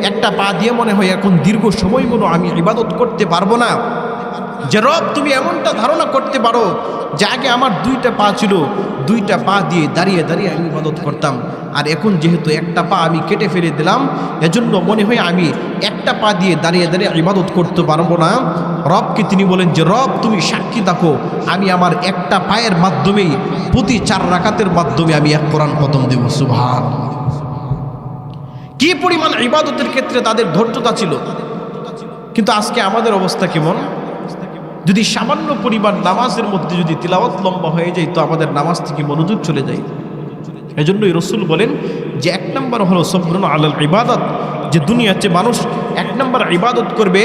একটা পা দিয়ে মনে হয় এখন দীর্ঘ সময় কোনো আমি ইবাদত করতে পারবো না। যে রব তুমি এমনটা ধারণা করতে পারো যে আগে আমার দুইটা পা ছিল, দুইটা পা দিয়ে দাঁড়িয়ে দাঁড়িয়ে আমি ইবাদত করতাম, আর এখন যেহেতু একটা পা আমি কেটে ফেলে দিলাম, এজন্য মনে হয় আমি একটা পা দিয়ে দাঁড়িয়ে দাঁড়িয়ে ইবাদত করতে পারবো না। রবকে তিনি বলেন যে রব তুমি সাক্ষী থাকো, আমি আমার একটা পায়ের মাধ্যমেই প্রতি 4 রাকাতের মাধ্যমে আমি এক কোরআন খতম দেব। সুবহানাল্লাহ। কি পরিমাণ ইবাদতের ক্ষেত্রে তাদের ধৈর্যতা ছিল। কিন্তু আজকে আমাদের অবস্থা কেমন? যদি সামান্য পরিমাণ নামাজের মধ্যে যদি তিলাওয়াত লম্বা হয়ে যায় তো আমাদের নামাজ থেকে মনোযোগ চলে যায়। এজন্যই রাসূল বলেন যে 1 নম্বর হলো সবরুন আলাল ইবাদত, যে দুনিয়াতে মানুষ 1 নম্বর ইবাদত করবে,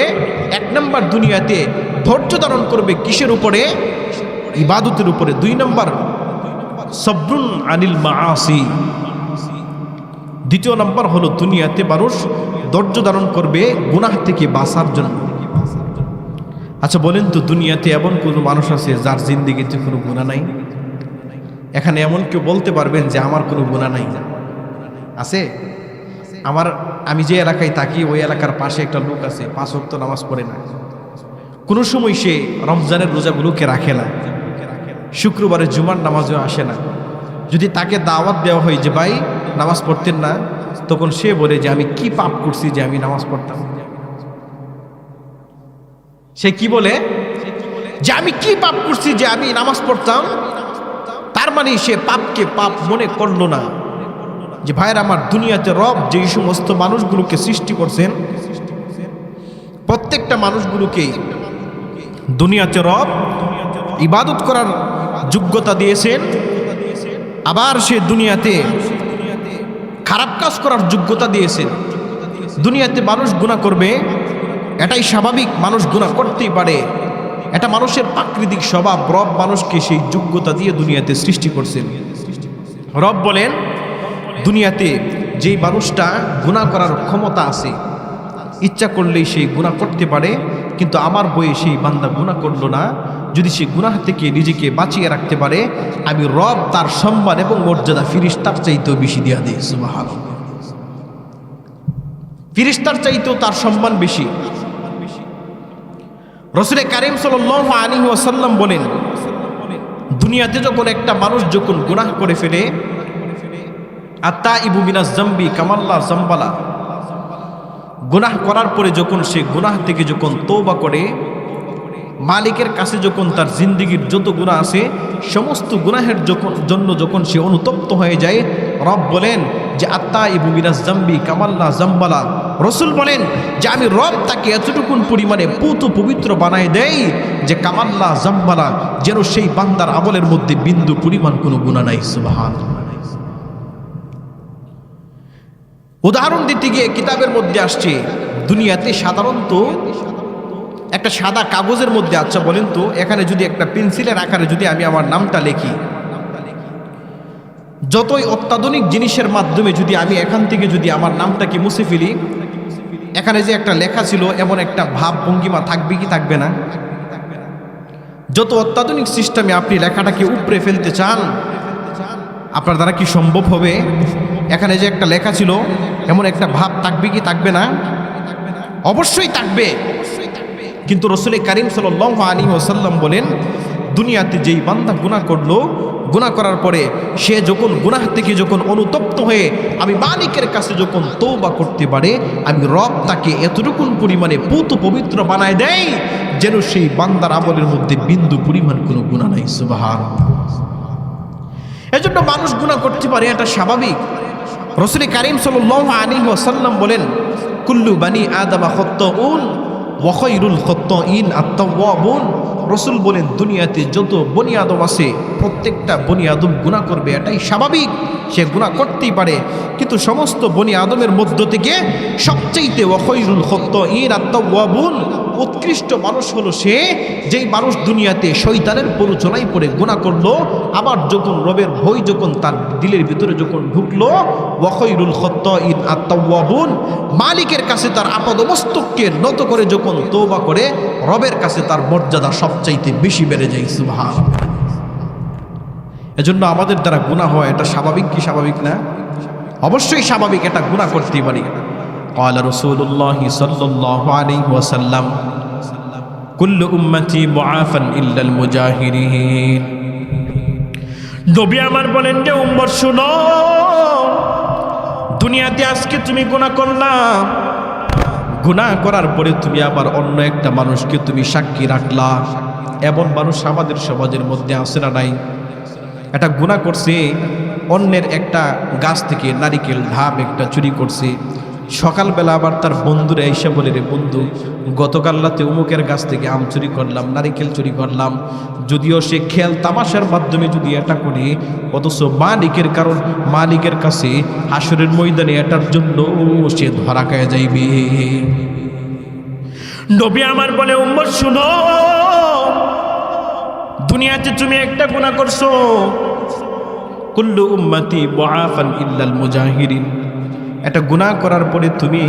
1 নম্বর দুনিয়াতে ধৈর্য ধারণ করবে কিসের উপরে? ইবাদতের উপরে। 2 নম্বর সবরুন আনিল মাআসি, 2য় নম্বর হলো দুনিয়াতে মানুষ ধৈর্য ধারণ করবে গুনাহ থেকে বাঁচার জন্য। আচ্ছা বলেন তো, দুনিয়াতে এমন কোনো মানুষ আছে যার জিন্দেগিতে কোনো গুনাহ নাই? এখানে এমন কেউ বলতে পারবেন যে আমার কোনো গুনাহ নাই? আছে? আমি যে এলাকায় থাকি ওই এলাকার পাশে একটা লোক আছে, 5 ওয়াক্ত নামাজ পড়ে না, কোনো সময় সে রমজানের রোজাগুলোকে রাখে না, শুক্রবারে জুমার নামাজেও আসে না। যদি তাকে দাওয়াত দেওয়া হয় যে ভাই নামাজ পড়তেন না, তখন সে বলে যে আমি কি পাপ করছি যে আমি নামাজ পড়তাম। সে কি বলে? যে আমি কি পাপ করছি যে আমি নামাজ পড়তাম। তার মানে সে পাপকে পাপ মনে করলো না। যে ভাইয়ের আমার, দুনিয়াতে রব যেই সমস্ত মানুষগুলোকে সৃষ্টি করছেন, প্রত্যেকটা মানুষগুলোকে দুনিয়াতে রব ইবাদত করার যোগ্যতা দিয়েছেন, আবার সে দুনিয়াতে খারাপ কাজ করার যোগ্যতা দিয়েছেন। দুনিয়াতে মানুষ গুনাহ করবে, এটাই স্বাভাবিক, মানুষ গুনাহ করতেই পারে, এটা মানুষের প্রাকৃতিক স্বভাব। রব মানুষকে সেই যোগ্যতা দিয়ে দুনিয়াতে সৃষ্টি করছেন। রব বলেন দুনিয়াতে যেই মানুষটা গুনাহ করার ক্ষমতা আছে, ইচ্ছা করলেই সেই গুনাহ করতে পারে, কিন্তু আমার বয়ে সেই বান্দা গুনাহ করলো না, যদি সে গুনাহ থেকে নিজেকে বাঁচিয়ে রাখতে পারে, আমি রব তার সম্মান এবং মর্যাদা ফিরিস্তার চাইতেও বেশি দিয়া দিই। সুবহানাল্লাহ। ফিরিস্তার চাইতেও তার সম্মান বেশি। রাসূল কারীম সাল্লাল্লাহু আলাইহি ওয়াসাল্লাম বলেন দুনিয়াতে যখন একটা মানুষ যখন গুনাহ করে ফেলে, আত্তাইবু মিনাজ যামবি কামাল্লা যামবালা, গুনাহ করার পরে যখন সে গুনাহ থেকে যখন তওবা করে, মালিকের কাছে যখন তার জিন্দেগির যত গুনাহ আছে সমস্ত গুনাহের জন্য যখন সে অনুতপ্ত হয়ে যায়, রব বলেন যে আত্তাইবু মিনাজ যামবি কামাল্লা যামবালা। রাসূল বলেন যে আমি রব তাকে এতটুকুন পরিমাণে পুত পবিত্র বানায় দেই যে কামাল্লা যামবালা, যেন সেই বান্দার আমলের মধ্যে বিন্দু পরিমাণ কোনো গুনাহ নাই। সুবহানাল্লাহ। উদাহরণ দিতে গিয়ে কিতাবের মধ্যে আসছে, দুনিয়াতে সাধারণত একটা সাদা কাগজের মধ্যে, আচ্ছা বলেন তো, এখানে যদি একটা পেন্সিলের আকারে যদি আমি আমার নামটা লিখি, যতই অত্যাধুনিক জিনিসের মাধ্যমে যদি আমি এখান থেকে যদি আমার নামটাকে মুছে ফেলি, এখানে যে একটা লেখা ছিল এমন একটা ভাব ভঙ্গিমা থাকবে কি থাকবে না? যত অত্যাধুনিক সিস্টেমে আপনি লেখাটাকে উপড়ে ফেলতে চান, আপনার দ্বারা কি সম্ভব হবে? এখানে যে একটা লেখা ছিল এমন একটা ভাব থাকবে কি থাকবে না? অবশ্যই থাকবে। কিন্তু রাসূল কারীম সাল্লাল্লাহু আলাইহি ওয়াসাল্লাম বলেন দুনিয়াতে যেই বান্দা গুনাহ করলো, গুনাহ করার পরে সে যখন গুনাহ থেকে যখন অনুতপ্ত হয়ে আমি মালিকের কাছে যখন তওবা করতে পারে, আমি রব তাকে এতটুকুন পরিমাণে পুত পবিত্র বানায় দেয় যেন সেই বান্দার আমলের মধ্যে বিন্দু পরিমাণ কোনো গুনাহ নাই। সুবহানাল্লাহ। এজন্য মানুষ গুনাহ করতে পারে, এটা স্বাভাবিক। রাসূল কারীম সাল্লাল্লাহু আলাইহি ওয়াসাল্লাম বলেন কুল্লু বানি আদম খাত্তাউন ওয়া খায়রুল খাত্তাইন আত-তাওয়াবুন। রাসূল বলেন দুনিয়াতে যত বনি আদম আছে প্রত্যেকটা বনি আদম গুনাহ করবে, এটাই স্বাভাবিক, সে গুনাহ করতেই পারে, কিন্তু সমস্ত বনি আদমের মধ্য থেকে সবচেয়ে ওয়া খায়রুল খাত্তাইন আত-তাওয়াবুন, উৎকৃষ্ট মানুষ হলো সে যেই মানুষ দুনিয়াতে শয়তানের প্ররোচনায় পড়ে গুনাহ করলো, আবার যখন রবের ভয় যখন তার দিলের ভিতরে যখন ঢুকলো, ওয়া খায়রুল খাত্তাইন আত-তাওয়াবুন, মালিকের কাছে তার আপাদমস্তককে নত করে যখন তওবা করে, রবের কাছে তার মর্যাদা সবচাইতে বেশি বেড়ে যায়। সুবহানাল্লাহ। এজন্য আমাদের দ্বারা গুনাহ হয়, এটা স্বাভাবিক কি স্বাভাবিক না? অবশ্যই স্বাভাবিক, এটা গুনাহ করতেই পারি। قال رسول الله صلى الله عليه وسلم كل امتي معافى الا المجاهرين। নবী আমার বলেন যে উম্মত শুনো, দুনিয়াতে আজকে তুমি গুনাহ করলা, গুনাহ করার পরে তুমি আবার অন্য একটা মানুষকে তুমি সাক্ষী রাখলা। এমন মানুষ আমাদের সমাজের মধ্যে আছে না নাই? এটা গুনাহ করছে, অন্যের একটা গাছ থেকে নারিকেল ঢাব একটা চুরি করছে, সকালবেলা আবার তার বন্ধুরা এসে বলে, রে বন্ধু, গতকাল রাতে অমুকের গাছ থেকে আম চুরি করলাম, নারিকেল চুরি করলাম। যদিও সে খেল তামাশার মাধ্যমে যদি এটা করে, অথচ মালিকের কাছে হাসরের ময়দানে এটার জন্য সে ধরা খায় যাইবে। নবী আমার বলে উম্মত শুনো, দুনিয়াতে তুমি একটা গুনাহ করছো, কুল্লু উম্মতি মুআফান ইল্লাল মুজাহিরিন। এটা গুনাহ করার পরে তুমি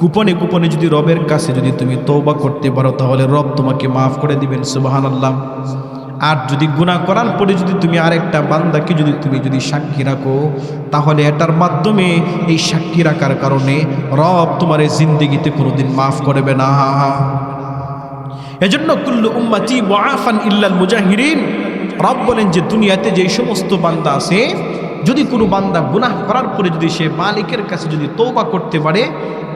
গোপনে গোপনে যদি রবের কাছে যদি তুমি তওবা করতে পারো, তাহলে রব তোমাকে মাফ করে দিবেন, সুবহানাল্লাহ। আর যদি গুনাহ করার পরে যদি তুমি আরেকটা বান্দাকে যদি সাক্ষী রাখো, তাহলে এটার মাধ্যমে এই সাক্ষী রাখার কারণে রব তোমার এই জিন্দেগিতে কোনোদিন মাফ করবে না। এজন্য কুল্লু উম্মতি মুআফান ইল্লাল মুজাহিরিন। রব বলেন যে দুনিয়াতে যেই সমস্ত বান্দা আছে, যদি কোনো বান্দা গুনাহ করার পরে যদি সে মালিকের কাছে যদি তওবা করতে পারে,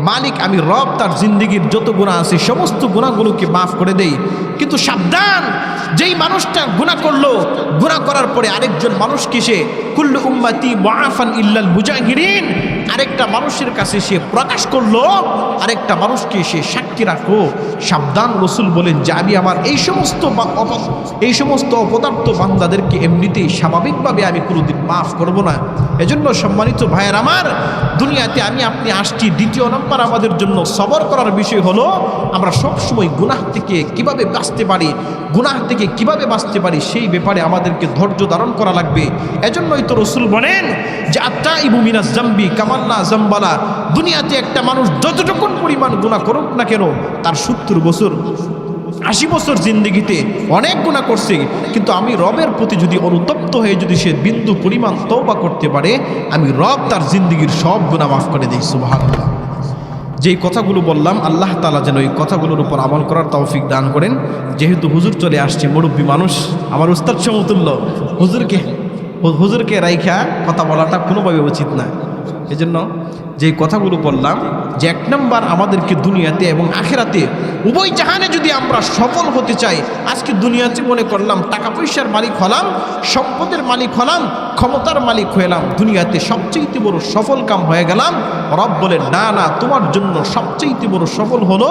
মালিক আমি রব তার জিন্দেগির যত গুনাহ আছে সমস্ত গুনাহগুলোকে মাফ করে দেই। কিন্তু সাবধান, যেই মানুষটা গুনাহ করলো, গুনাহ করার পরে আরেকজন মানুষকে সে কুল্লু উম্মতি মুআফান ইল্লাল মুজাহিরিন আরেকটা মানুষের কাছে সে প্রকাশ করলো, আরেকটা মানুষকে সে সাক্ষী রাখো, সাবধান, রাসূল বলেন যে আমি আমার এই সমস্ত অপদার্থ বান্দাদেরকে এমনিতেই স্বাভাবিকভাবে আমি কোনোদিন মাফ করব না। এজন্য সম্মানিত ভাইয়ের আমার, দুনিয়াতে আমি আপনি আসছি, দ্বিতীয় নম্বর আমাদের জন্য সবর করার বিষয় হলো আমরা সবসময় গুনাহ থেকে কিভাবে বাঁচতে পারি, সেই ব্যাপারে আমাদেরকে ধৈর্য ধারণ করা লাগবে। এজন্যই তো রাসূল বলেন যে আত্তাইবু মিনাজ জামবি কামাল্লা জামবালা। দুনিয়াতে একটা মানুষ যতটুকু পরিমাণ গুনাহ করুক না কেন, তার 70 বছর 80 বছর জিন্দেগিতে অনেক গুনাহ করছে, কিন্তু আমি রবের প্রতি যদি অনুতপ্ত হয়ে যদি সে বিন্দু পরিমাণ তওবা করতে পারে, আমি রব তার জিন্দেগির সব গুনাহ মাফ করে দেই, সুবহানাল্লাহ। যেই কথাগুলো বললাম, আল্লাহ তাআলা যেন এই কথাগুলোর উপর আমল করার তৌফিক দান করেন। যেহেতু হুজুর চলে আসছে, মুরব্বী মানুষ, আমার উস্তাদ সমতুল্য, হুজুরকে রাইখা কথা বলাটা কোনোভাবে উচিত না। এজন্য যে কথাগুলো বললাম, যে এক নম্বর আমাদেরকে দুনিয়াতে এবং আখিরাতে উভয় জাহানে যদি আমরা সফল হতে চাই, আজকে দুনিয়াতে মনে করলাম টাকা পয়সার মালিক হলাম, সম্পদের মালিক হলাম, ক্ষমতার মালিক হলাম, দুনিয়াতে সবচেয়ে বড় সফল কাম হয়ে গেলাম। রব বলেন না না, তোমার জন্য সবচেয়ে বড় সফল হলো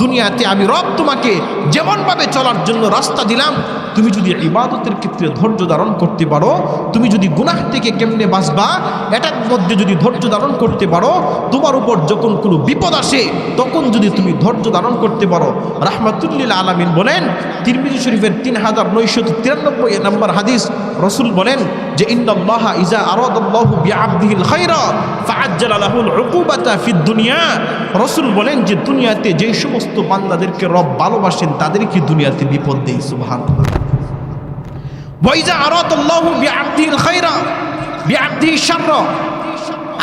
দুনিয়াতে আমি রব তোমাকে যেমনভাবে চলার জন্য রাস্তা দিলাম, তুমি যদি ইবাদতের ক্ষেত্রে ধৈর্য ধারণ করতে পারো, তুমি যদি গুনাহ থেকে কেমনে বাঁচবা এটার মধ্যে যদি ধৈর্য ধারণ করতে পারো, তোমার উপর যখন কোনো বিপদ আসে তখন যদি তুমি ধৈর্য ধারণ করতে পারো। রাহমাতুল্লিল আলামিন বলেন, তিরমিজি শরীফের 3993 নম্বর হাদিস, রাসূল বলেন যে ইন্নাল্লাহা ইজা আরাদাল্লাহু বিআবদিহিল খায়রা ফাআজ্জালা লাহুল উকুবাতা ফিদ দুনিয়া। রাসূল বলেন যে দুনিয়াতে যে সমস্ত বান্দাদেরকে রব ভালোবাসেন তাদেরকে দুনিয়াতে বিপদ দেয়, সুবহানাল্লাহ। ওয়া ইজা আরাদাল্লাহু বিআবদিহিল খায়রা বিআবদিহিশ শাররা,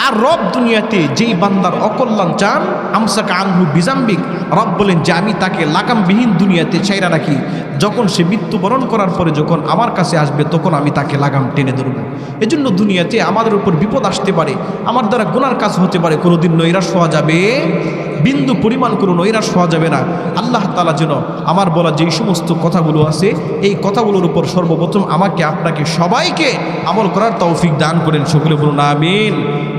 আর রব দুনিয়াতে যেই বান্দার অকল্যাণ চান, আমসাকা আনহু বিজাম্বিক, রব বলেন যে আমি তাকে লাগামবিহীন দুনিয়াতে ছাইরা রাখি। যখন সে মৃত্যুবরণ করার পরে যখন আমার কাছে আসবে তখন আমি তাকে লাগাম টেনে ধরব। এজন্য দুনিয়াতে আমাদের উপর বিপদ আসতে পারে, আমার দ্বারা গুনার কাজ হতে পারে, কোনোদিন নৈরাশ হওয়া যাবে, বিন্দু পরিমাণ কোনো নৈরাশ হওয়া যাবে না। আল্লাহ তাআলা যেন আমার বলা যেই সমস্ত কথাগুলো আছে এই কথাগুলোর উপর সর্বপ্রথম আমাকে আপনাকে সবাইকে আমল করার তৌফিক দান করেন। সকলে বলুন আমিন।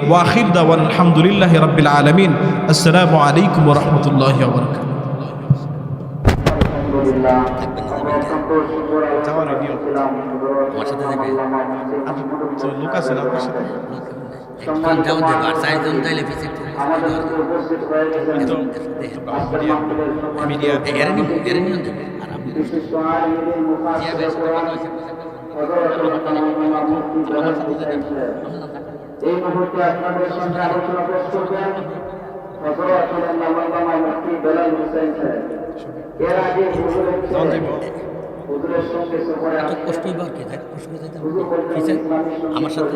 ওয়া আখির দাওয়ানা আলহামদুলিল্লাহি রাব্বিল আলামিন। আসসালামু আলাইকুম ওয়া রাহমাতুল্লাহি ওয়া বারাকাতুহু। লোক আছে না আপনার সাথে? এই মুহূর্তে আপনাদের সঙ্গে আলোচনা পেশ করবেন মুফতি বেলাল হোসেন সাহেব। এর আগে হুজুরের সঙ্গে সফরে এত আসছেন কষ্টই বা আর কে যায় কষ্ট করে যাইতাম হুজুর বললেন কিসের ইসলামী আমার সাথে